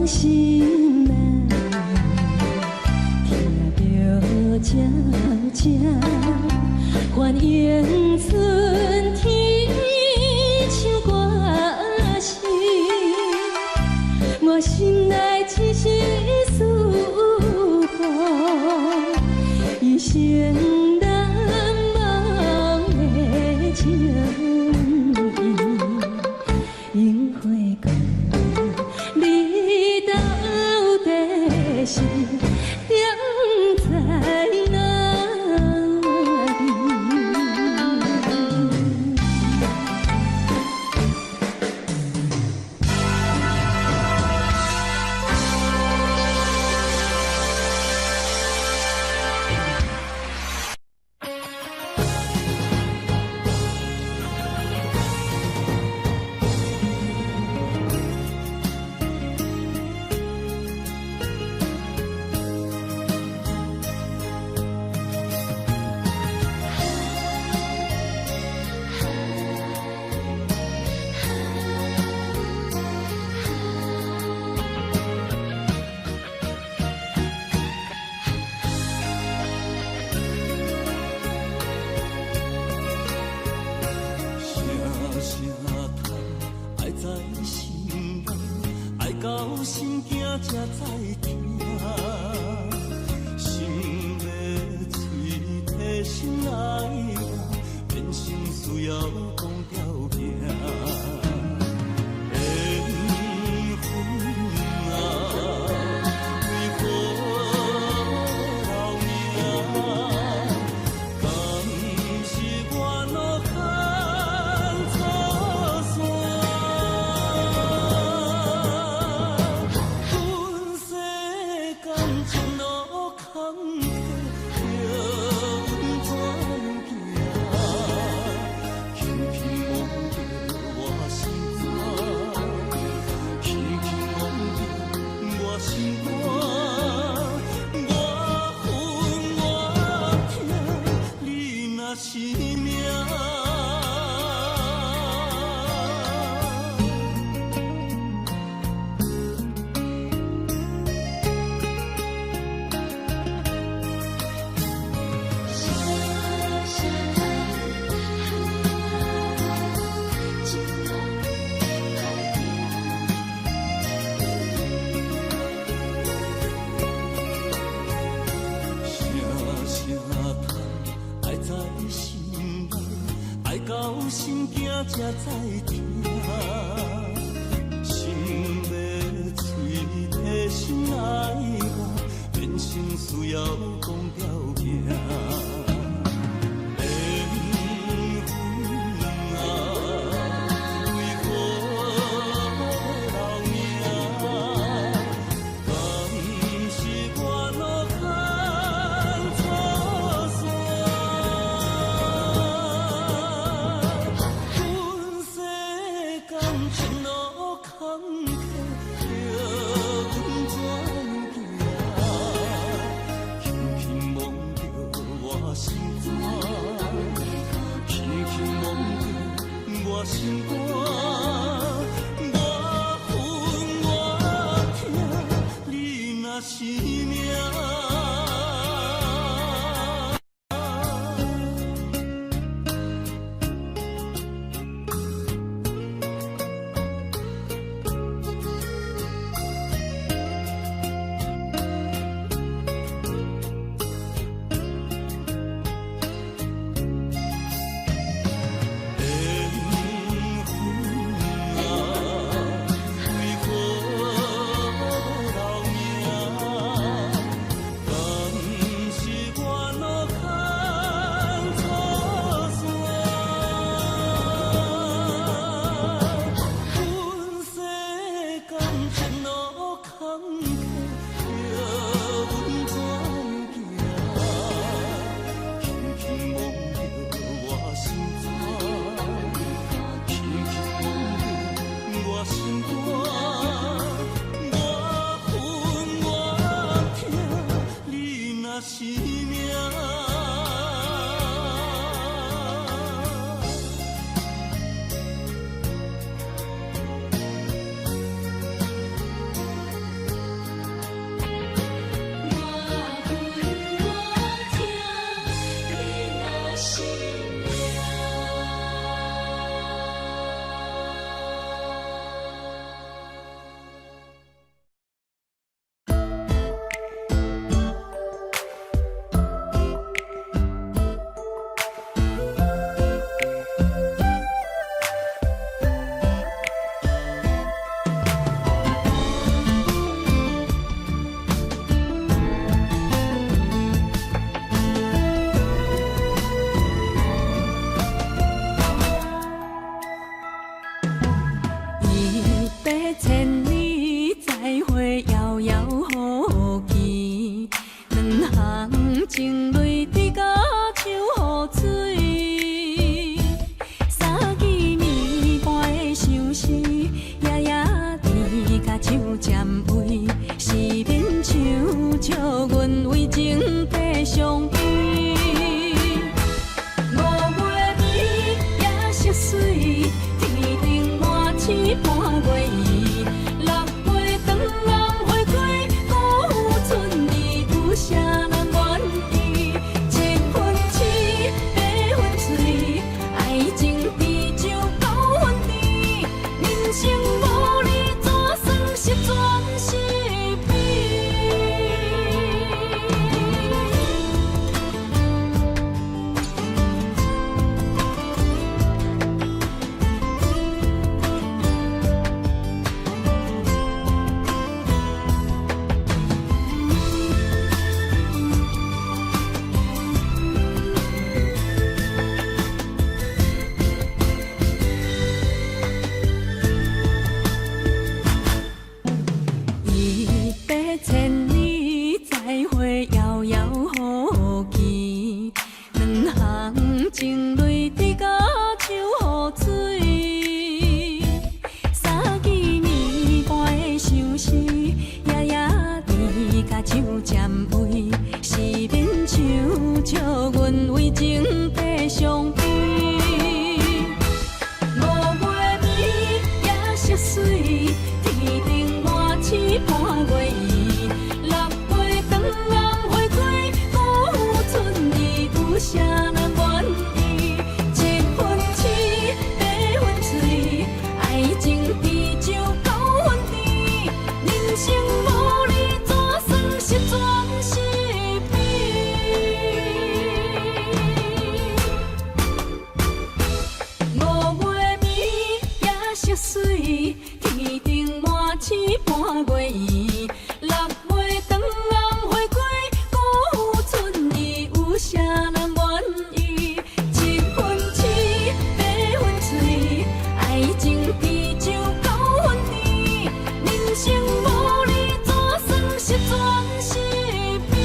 心难，听着渐渐欢迎春天唱歌声，我心内只是思念，一生难忘的情。樱花讲，你到底是踮在哪里？心惊才知听，心要嘴替心爱人，变成需要讲条件。缘分啊，为何留名？敢是我路牵错线？是命。到心惊才知听，心要嘴替心爱人，变成需要讲条件。心肝，我分我痛，你若是命。为何留名？半月圆。6月长人花开，古春意，有啥人愿意？7分痴，8分醉，爱情地久9分甜。人生无你，怎算是全是美？100,000里再会，遥遥无期。两行情泪滴甲手雨水。3支年半的相思，夜夜甜甲手占位，是免唱笑阮为情地伤悲。5月暝夜色水，天顶满星半月圆。6月长人花开，古春意，有啥人愿意？7分痴，8分醉，爱情地久9分甜。人生无你，怎算是全是美？5月暝夜色水，天顶满星半月圆。6月长人花开，古春意，有啥人愿意？7分痴，8分醉，爱情地久9分甜。人生无你，怎算是全是美？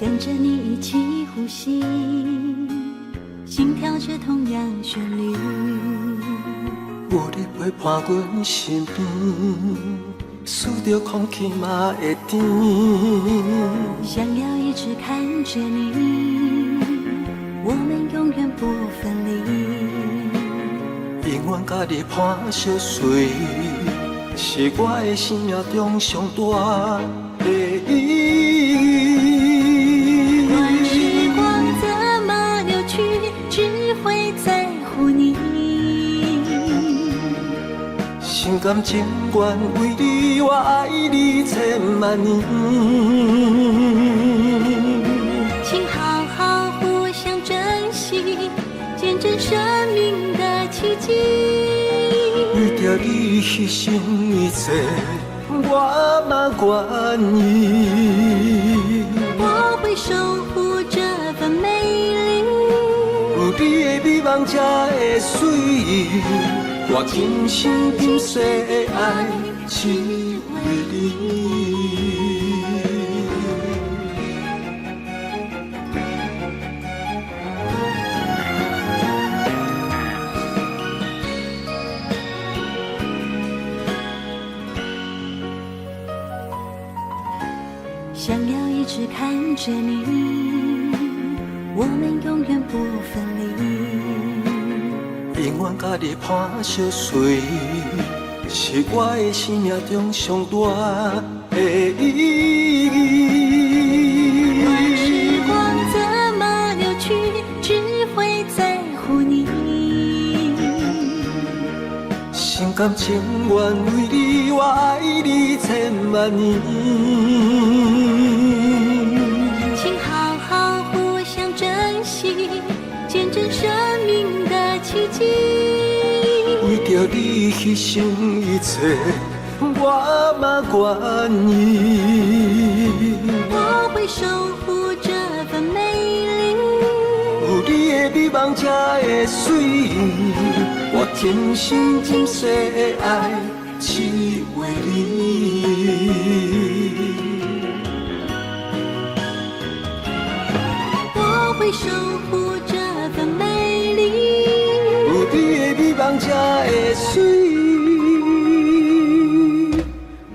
跟着你一起呼吸，心跳着同样旋律。有你陪伴阮身边，数着空气嘛会甜。想要一直看着你，我们永远不分离。永远甲你伴相随，是我的生命中上大的意义。管时光怎么流去，只会在乎你。心甘情愿为你，我爱你千万年。请好好互相珍惜，见证生命的奇迹。为着你牺牲一切，我嘛愿意。我会守护这份美丽。有你的美梦才会水，我今生今世的爱只为你。想要一直看着你，我们永远不分离。永远甲你伴相随，是我的生命中上大的意义。管时光怎么流去，只会在乎你。心甘情愿为你，我爱你千万年。牺牲一切，我嘛愿意。我会守护这份美丽。有你的美梦才会水，我天生今世的爱只为你。我会守护这份美丽。有你的美梦才会水，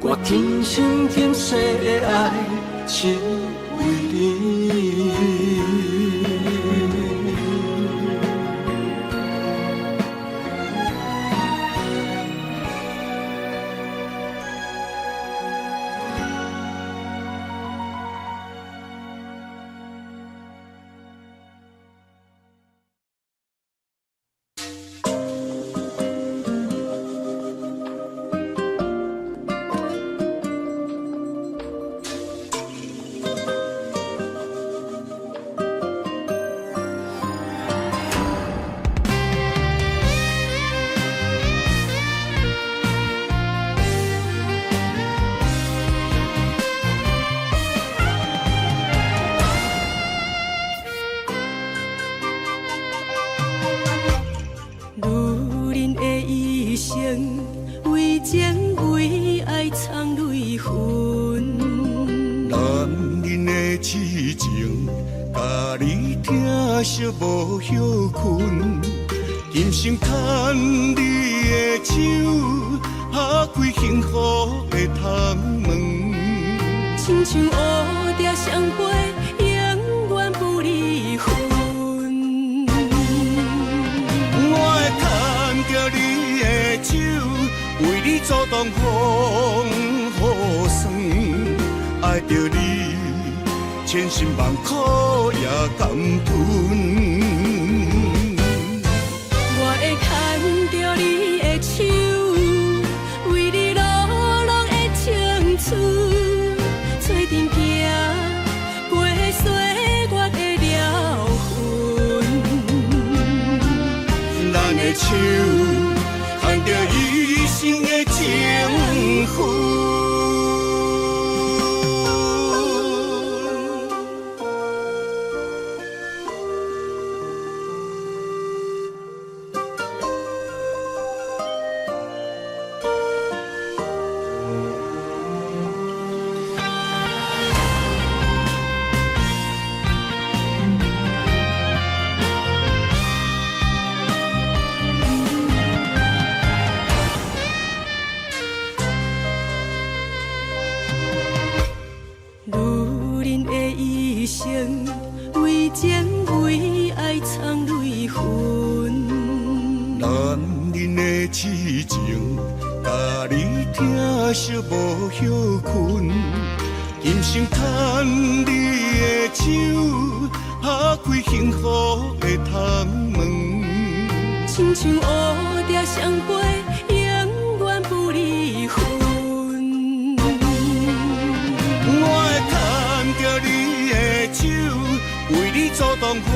我天生今世的爱只为你。为情为爱藏泪痕，男人的痴情，甲你疼惜无歇困，今生牵你的手，打开幸福的窗门，亲像乌蝶相陪，永远不离分。我会牵着你的手，为你阻挡风雨霜，爱着你，千辛万苦也甘吞。我会牵着你的手，为你流浪的青春，做阵行，过岁月的疗痕。咱的手，牵着一生的情分。为情为爱藏泪痕，男人的痴情，甲你疼惜无歇困，今生牵你的手，打开幸福的窗门，亲像乌蝶相陪，永远不离分。我会牵着你的手，为你阻挡风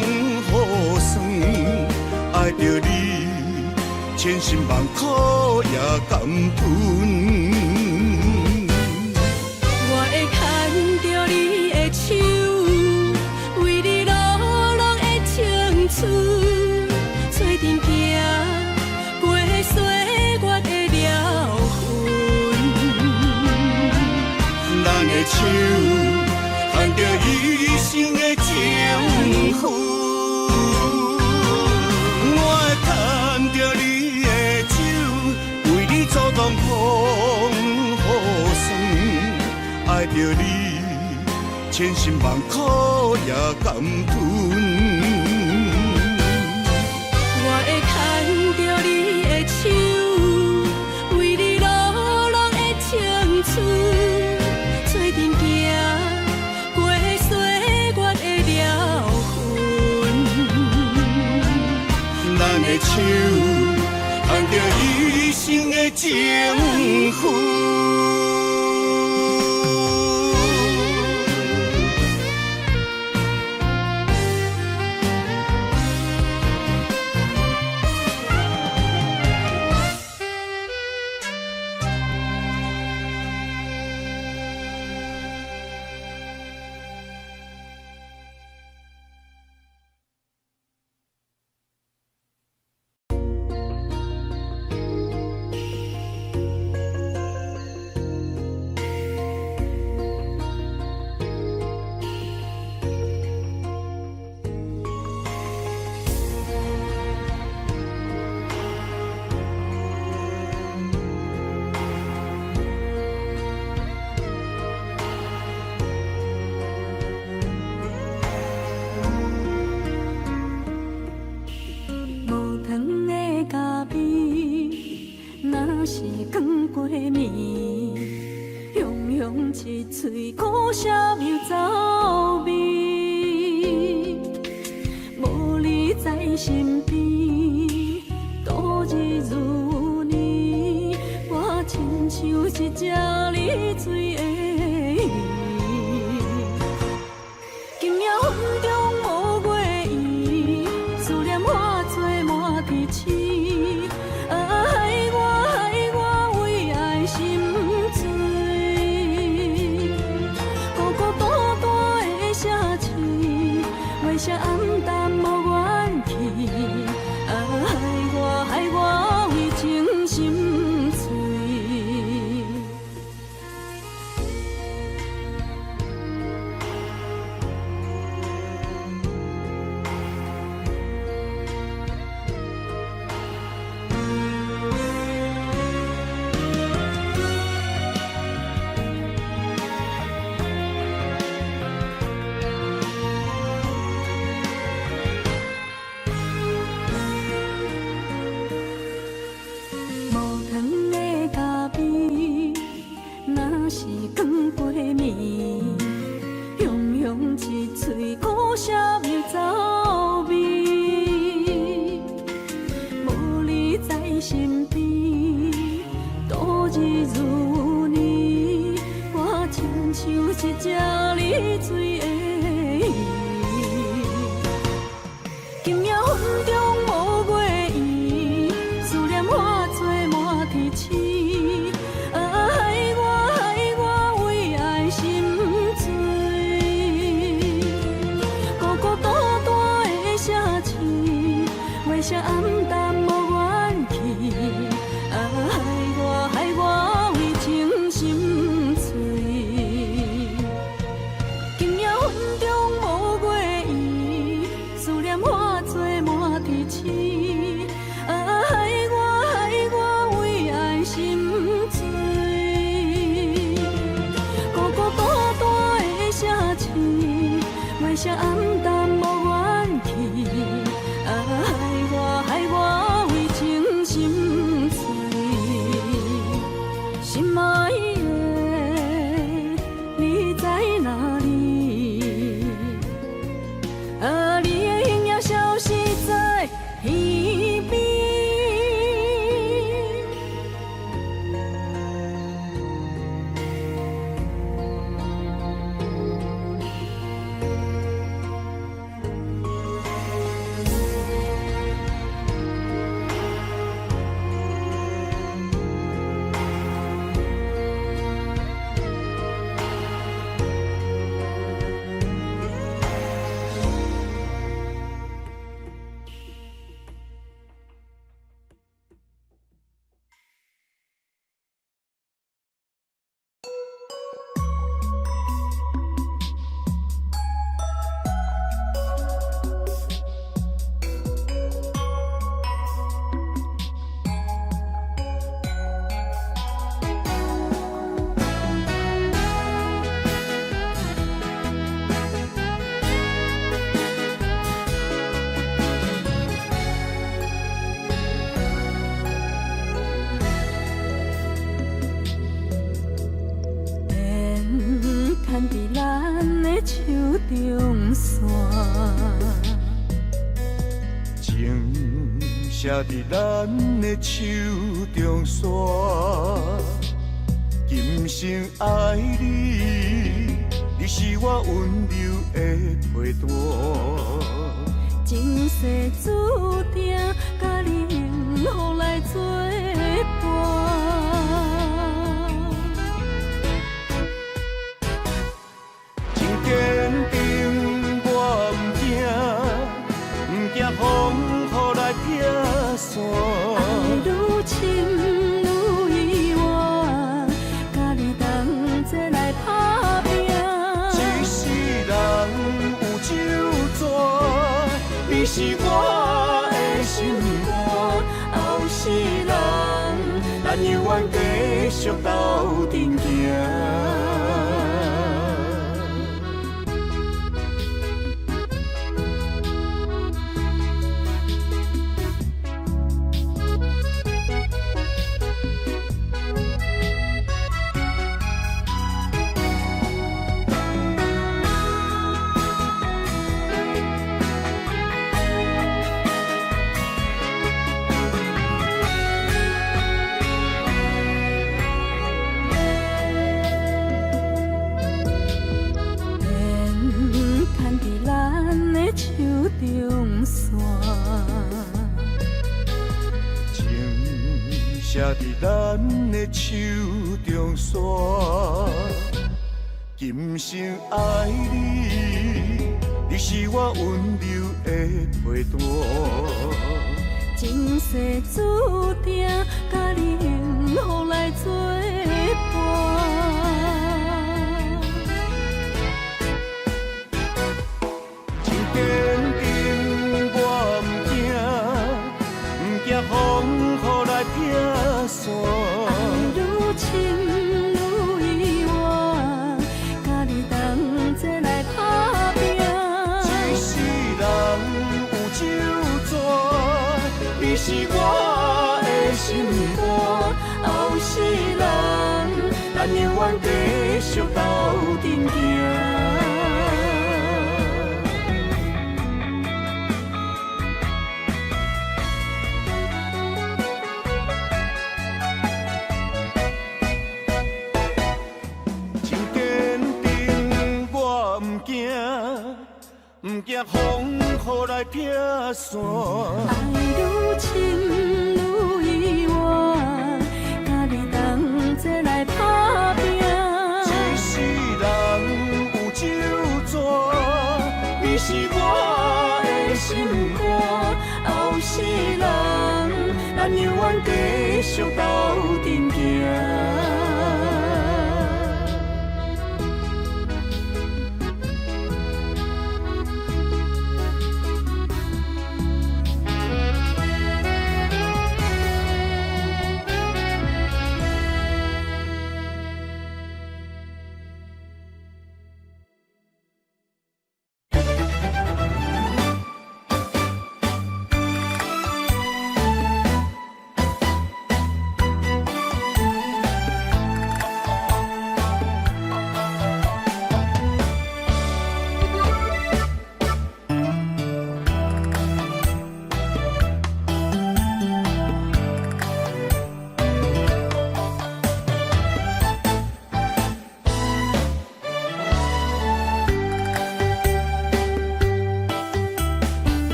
雨霜，爱着你，千辛万苦也甘吞。我会牵着你的手，为你流浪的青春，做阵行，过岁月的疗痕。咱的手，牵着一生的情分。我会牵着你的手，为你阻挡风雨霜，爱着你，千辛万苦也甘吞。我会牵着你的手，为你流浪的青春，做阵行，过岁月的疗痕。咱的手，牵着一生的情分。一嘴苦涩又走味，无你在身边，度日如年，我亲像一只溺水的鱼。今夜风中无月圆，思念化作满天星。害我为爱心醉，孤孤单单的城市，月色暗淡无元气。害我为情心碎。写伫咱的手中线，今生爱你，你是我温柔的陪伴。前世注定，甲你幸福来作伴。真坚定，我唔惊，唔惊风雨来拆散。爱愈深愈远，甲你同齐来打拼。一世人有酒泉，你是我的心肝。后世人，咱永远继续斗阵行。写伫咱的手中线。今生爱你，你是我温柔的陪伴。前世注定，甲你幸福来作伴。真坚定，我毋惊，毋惊风雨来拆散。爱愈深愈远，甲你同齐来打拼。一世人有酒泉，你是我的心肝。后世人，咱永远继续斗阵行。毋惊风雨来拆散，爱愈深愈远，甲你同齐来打拼。一世人有酒泉，你是我的心肝。后世人，咱永远继续斗阵行。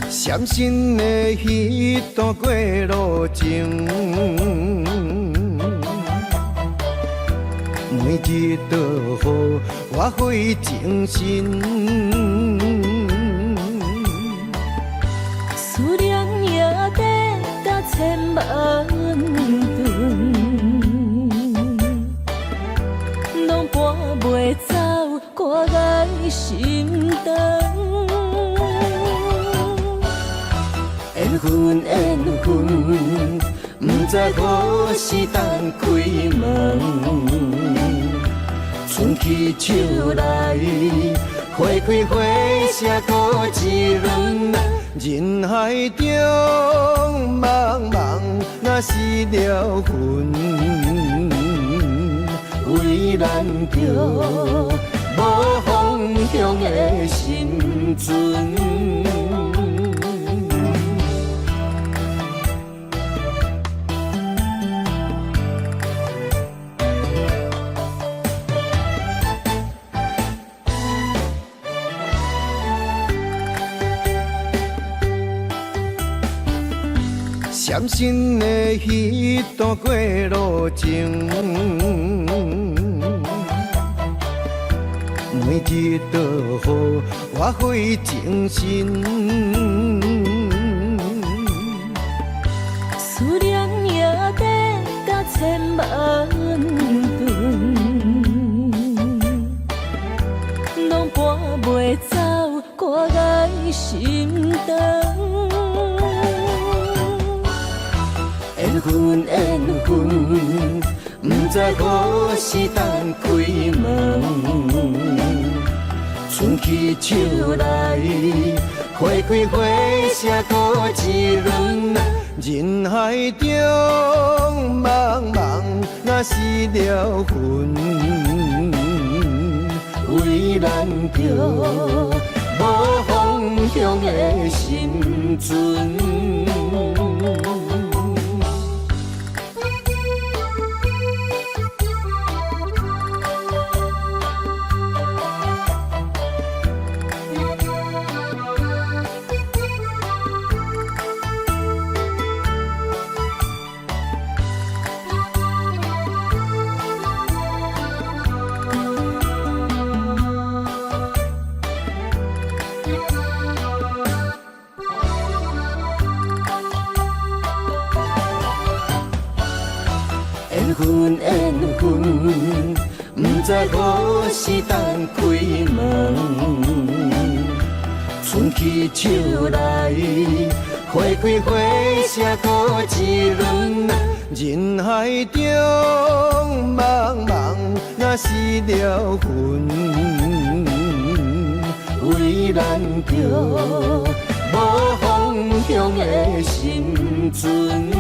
闪身的迄段过路情，每日都予我费精神。思念也得甲千万吨，拢搬袂走我的心肠。缘分，缘分，不知何时等开门。春去秋来，花开花谢过一轮。人海中茫茫，若是了魂，为咱着无方向的生存。闪身的迄段过路情，每日都予我费精神。思念也得甲千万吨，拢搬袂走我的心肠。缘分，缘分，不知何时等开门。春去秋来，花开花谢过一轮。人海中茫茫，若是了魂，为咱着无方向的生存。昏，不知何时当开门。春去秋来，花开花谢过一轮。人海中茫茫，若是了魂，为咱着无方向的心存。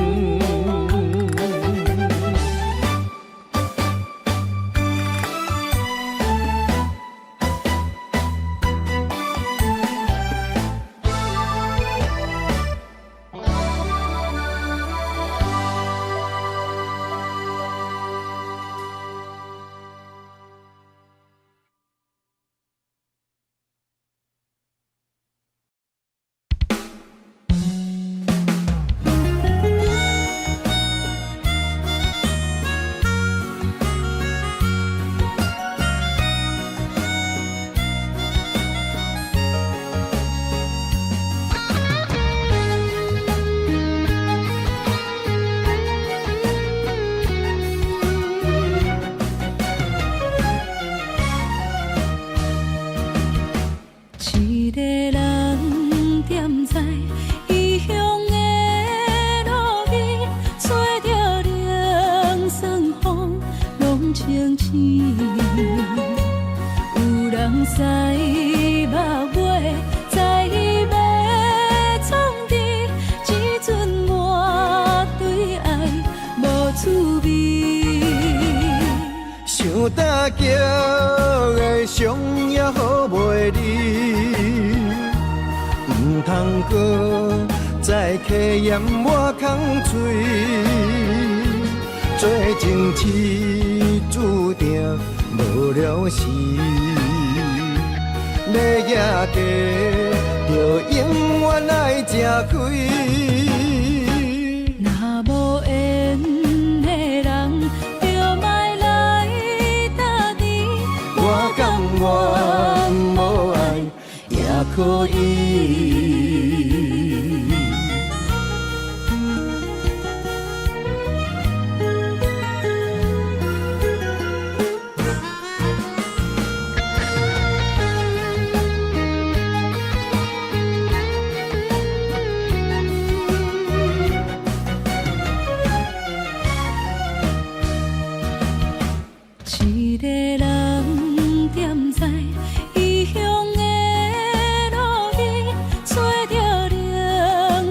一个人踮在异乡的路边，吹着凉爽风，拢清醒。有人使目尾，在要创治，只准满对爱无滋味。想大桥的伤也好袂离，唔通搁再客嫌我空嘴，做情痴注定无了时，要夜家就永远爱吃亏。若无缘的人，就莫来打你。我甘愿无爱也可以。一个人踮在异乡的路边，吹着凉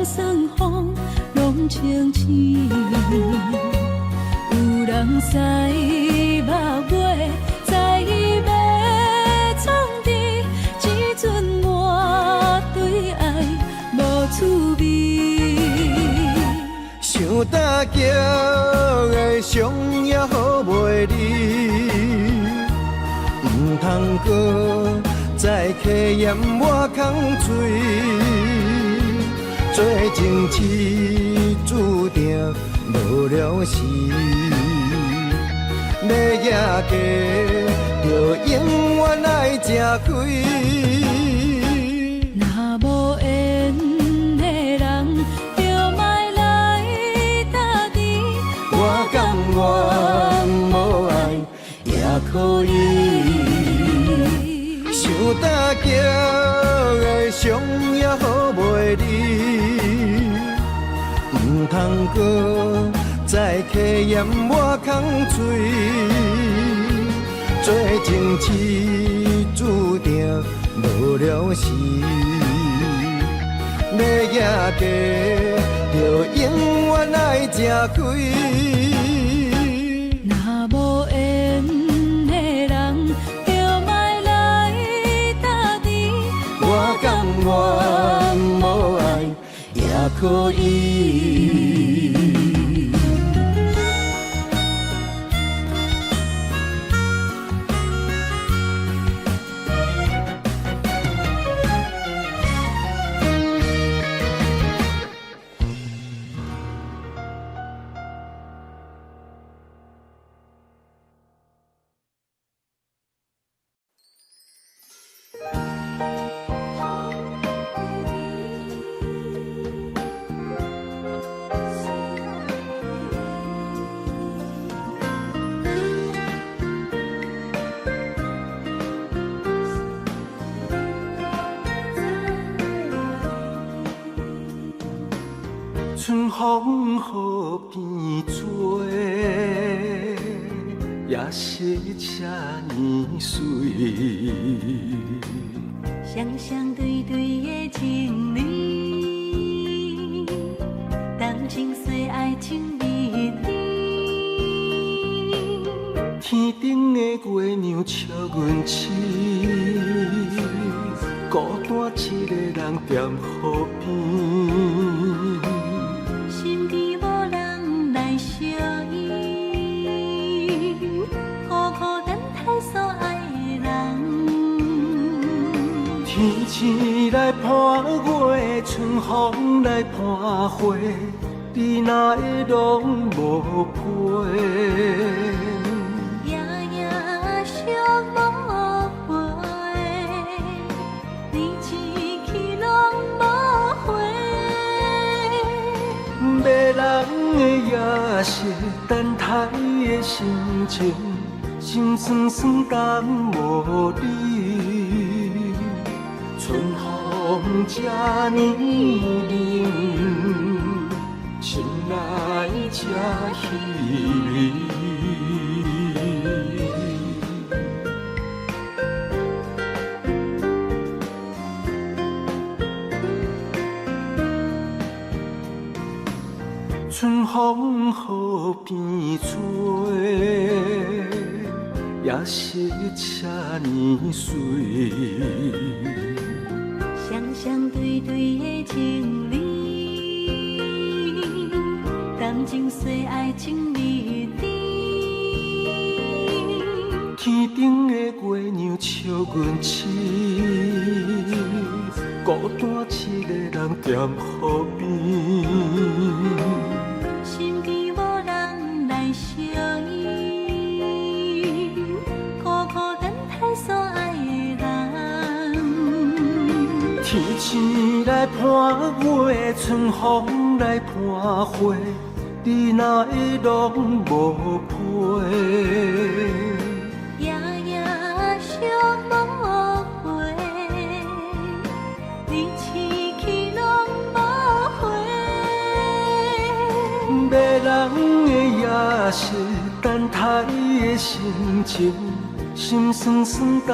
爽风，拢清醒。有人使目尾，在要创治，只准满对爱无滋味。想大桥的伤也好袂离，唔通搁再客嫌我空嘴，做情痴注定无了时，要夜家就永远爱吃亏。若无缘的人，就莫来打你。我甘愿无爱也可以。想大桥的伤也好袂离，唔通搁再客嫌我空嘴，做情痴注定无了时，要夜家就永远爱吃亏。若无缘的人，就莫来打你。我甘愿无爱也可以。春风雨变做，也是这呢水。双双对对的情侣，谈情说爱情蜜甜。天顶的月亮笑阮痴，孤单一个人踮河边。身边无人来相依，孤孤单单所爱的人。天星来伴月，春风来伴花，你哪会拢无陪？夜夜想无回，你一去拢无回。迷人的夜色，等待的心情，心酸酸等无你。春风这呢冷，心内这稀微。春风雨变做，也是这呢水。双双对对的情侣，谈情说爱情蜜甜。天顶的月亮笑阮痴，孤单一个人踮河边。身边无人来相依，孤孤单单所爱的人。天星来伴月，春风来伴花，你哪会拢无陪？夜夜想无回，你一去拢无回。迷人的夜色，等待的心情，心酸酸等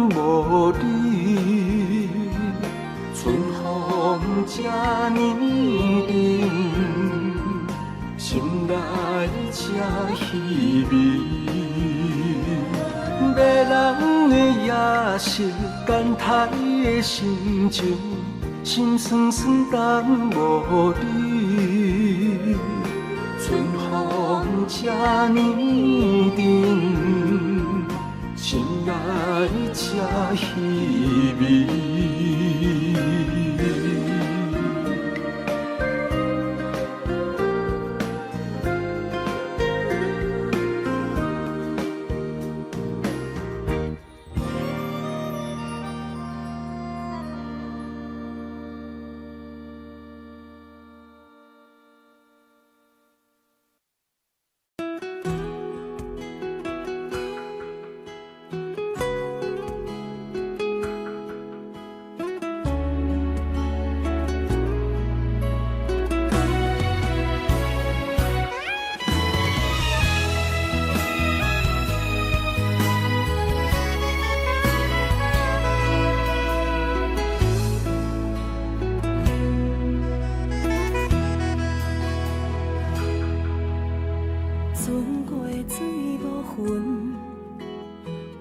无你。春风这呢冷，心内这稀微。迷人的夜色，等待的心情，心酸酸等无你。春风这呢冷，心内这稀微。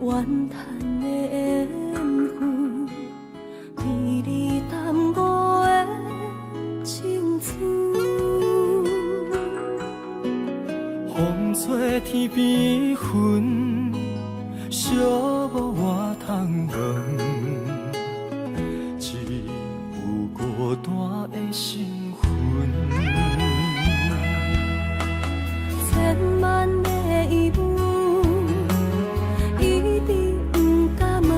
怨叹的缘分，美丽淡薄的青春。风吹天边云，寂寞我通问，只有孤单的心魂。千万的疑问，一直不敢问，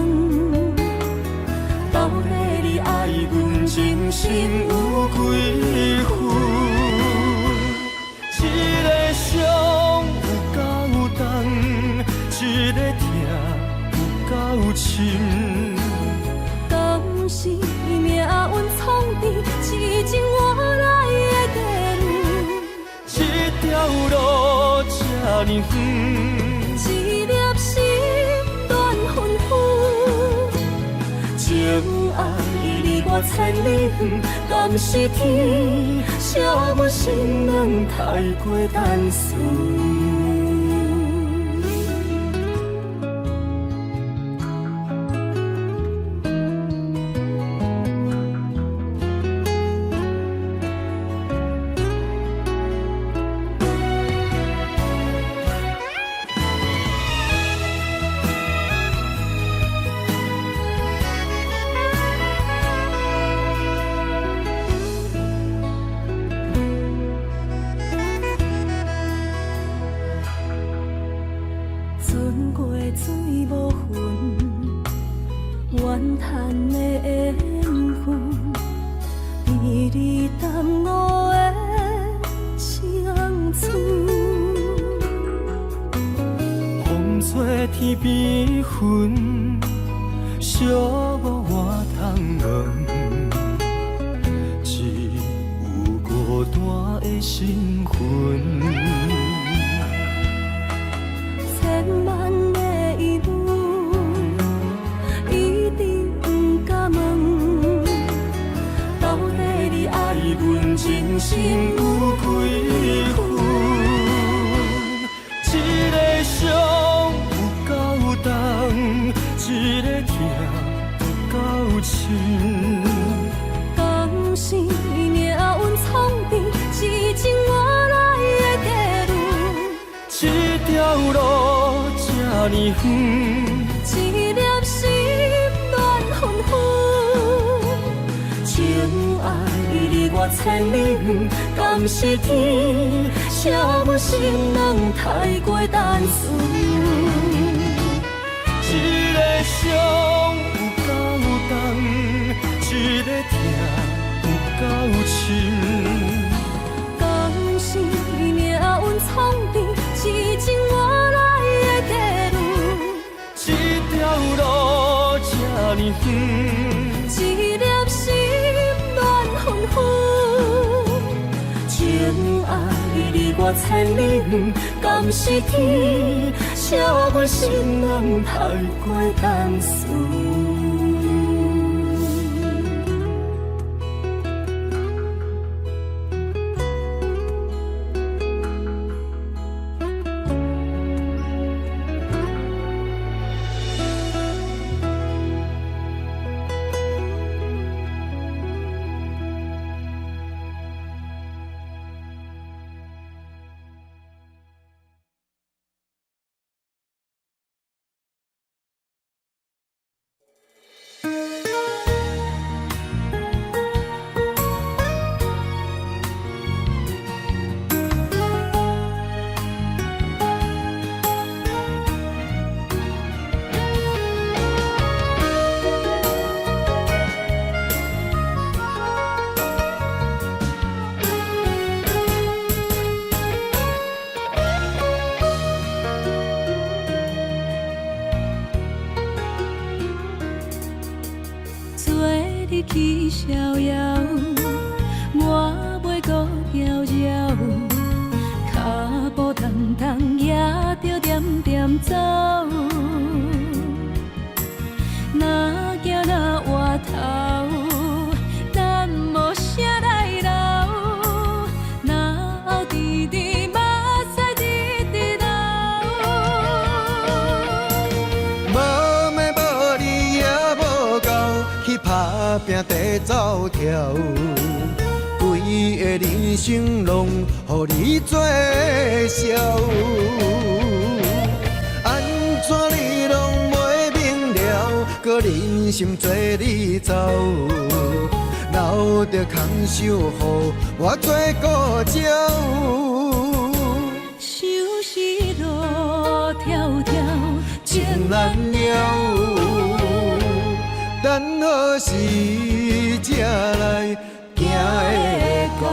到底你爱阮真心有几分？一个伤有够重，一个痛有够深。敢是命运创治，痴情换来的结呢远，一粒心乱纷纷，情爱离我千里远，敢是天写阮心软太过单纯。船过水无痕，怨叹的缘分，比你淡薄的青春。风吹天边云，寂寞我通问，只有孤单的心魂。千万的疑问，一直不敢问，到底你爱阮真心有几分？一个伤有够重，一个痛有够深。敢是命运创治，是情我来的地路。这条路这呢远，一粒心乱纷纷，情爱离我千里远，敢是天写阮心软太过单纯。一个伤有够重，一个痛有够深。敢是命运创治，是情我来的地路。这条路这呢远，一粒心乱纷纷，情爱离我千里远，敢是天写阮心软太过单纯。去逍遥，我袂搁摇摇，脚步重重也着点点走。若行若回头，咱无啥来留，若后直直目屎直直流。无妹无你也无够，去打拼地走跳，规个人生拢予你做笑。安怎你拢袂明了，搁忍心做你走，留着空手予我做顾鸟。想是路迢迢，情难了，等何时才来行会到？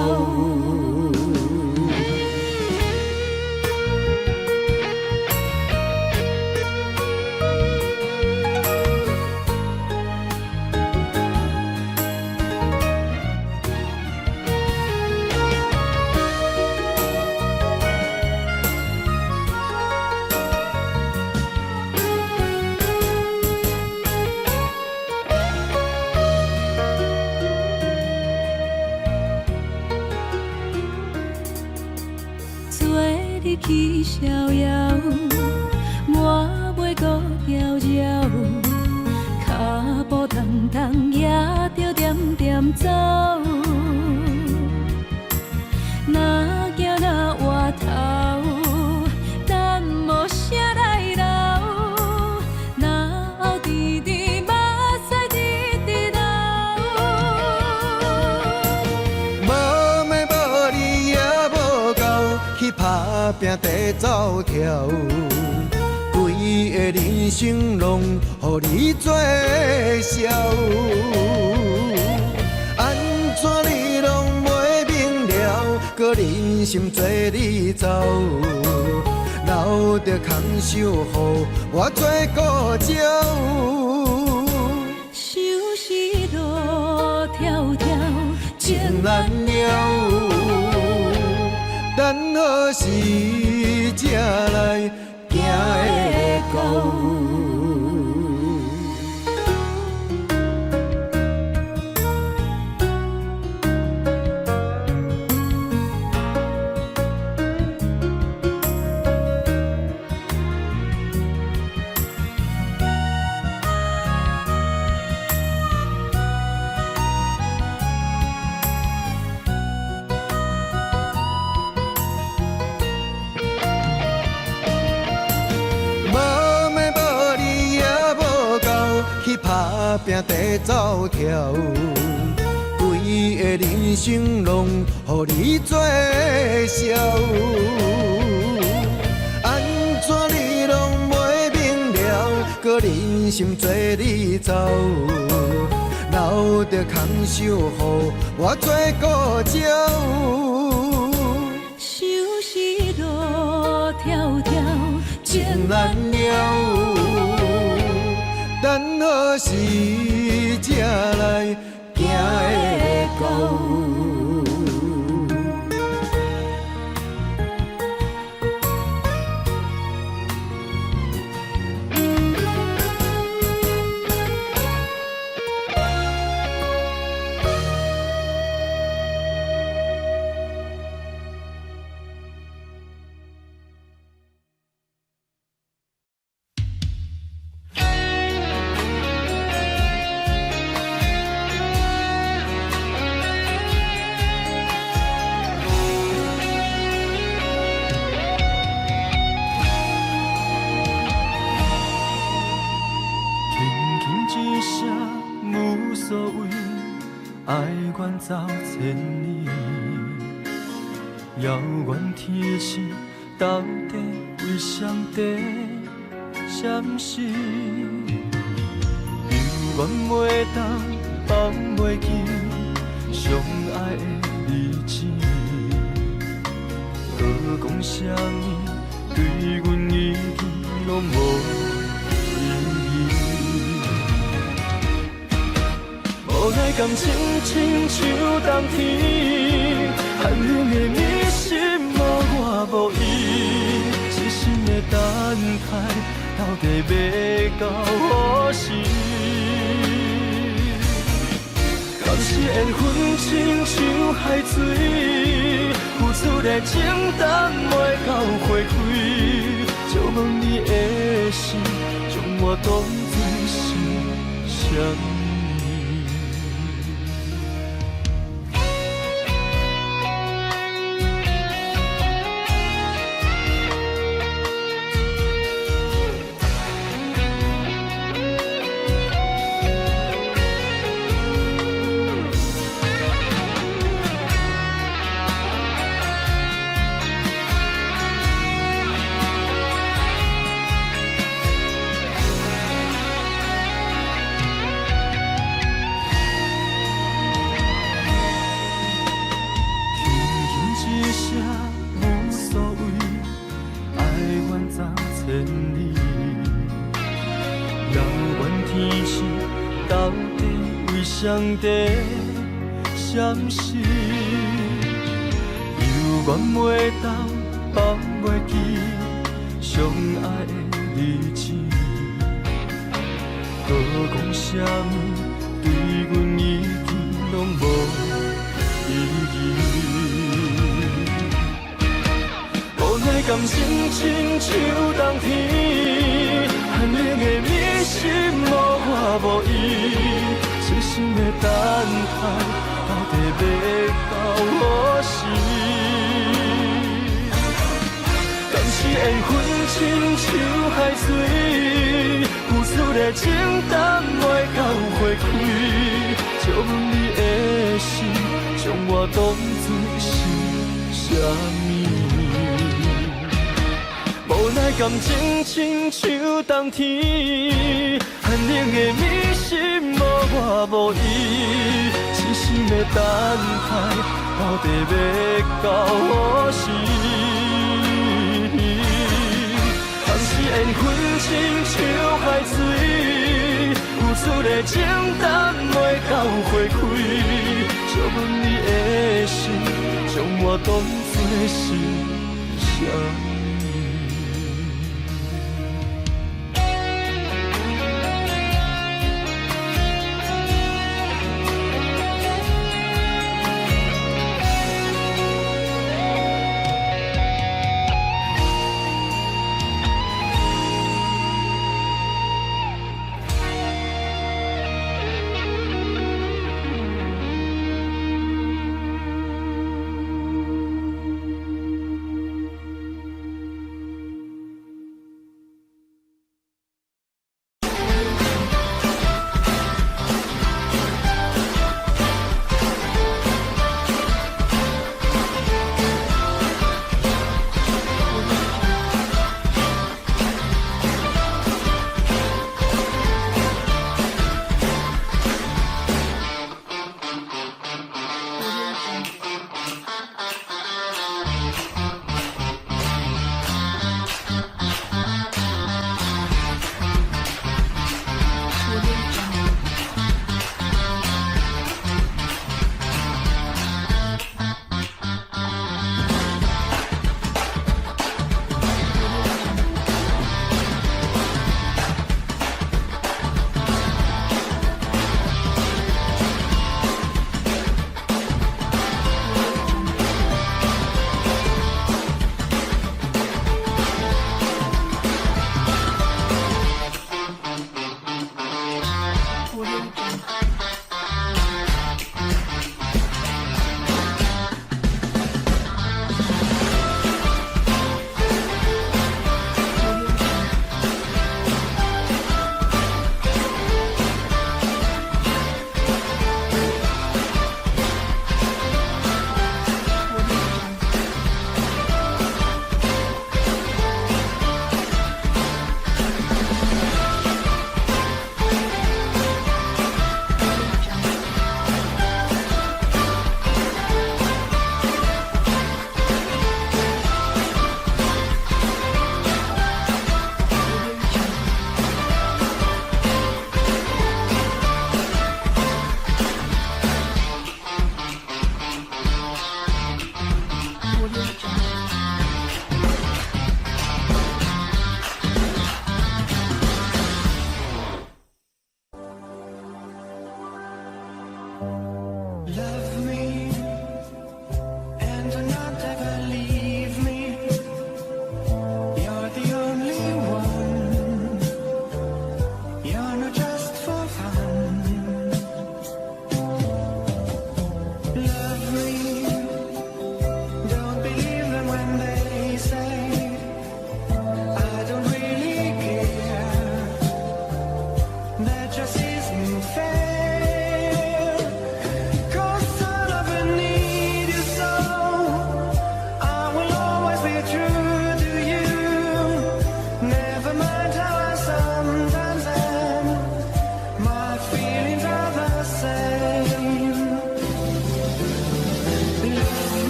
遥遥，脚步重重也着点点走。若行若回头，咱无啥来留。若后直直目屎直直流。无妹无你也无够，去打拼地走跳。规个人生拢予你做笑，安怎你拢袂明了？搁忍心做你走，留着空手予我做顾鸟。收拾路迢迢，情难了，等何时才来行会到？打拼地走跳，规个人生拢予你做笑，安怎你拢袂明了？搁忍心做你走，留着空手予我做顾鸟。收拾路迢迢，情难了。等何时才来行会到？爱远走千里，遥远天星到底为谁在闪烁？犹原袂当放袂记相爱的日子，何讲啥物对阮已经拢无意义。无奈感情亲像冬天，寒冷的你心无我无依，一心的等待，到底要到何时？敢是缘分亲像海水，付出的情淡袂到回馈，就问你的心，将我当作是啥物？谁在闪烁？犹原袂当放袂记相爱的日子，何讲啥物对阮已经拢无意义。无奈感情亲像冬天，寒冷的无伊，痴心的等待，到底要到何时？敢是缘分亲像海水，付出的情淡袂到花开，借问你的心，将我当作是啥物？无奈感情亲像冬天，寒冷的暝心无我无伊，痴心的等待，到底要到何时？当时缘分亲像海水，付出的情淡袂到花开，借问你的心，将我当作是啥物？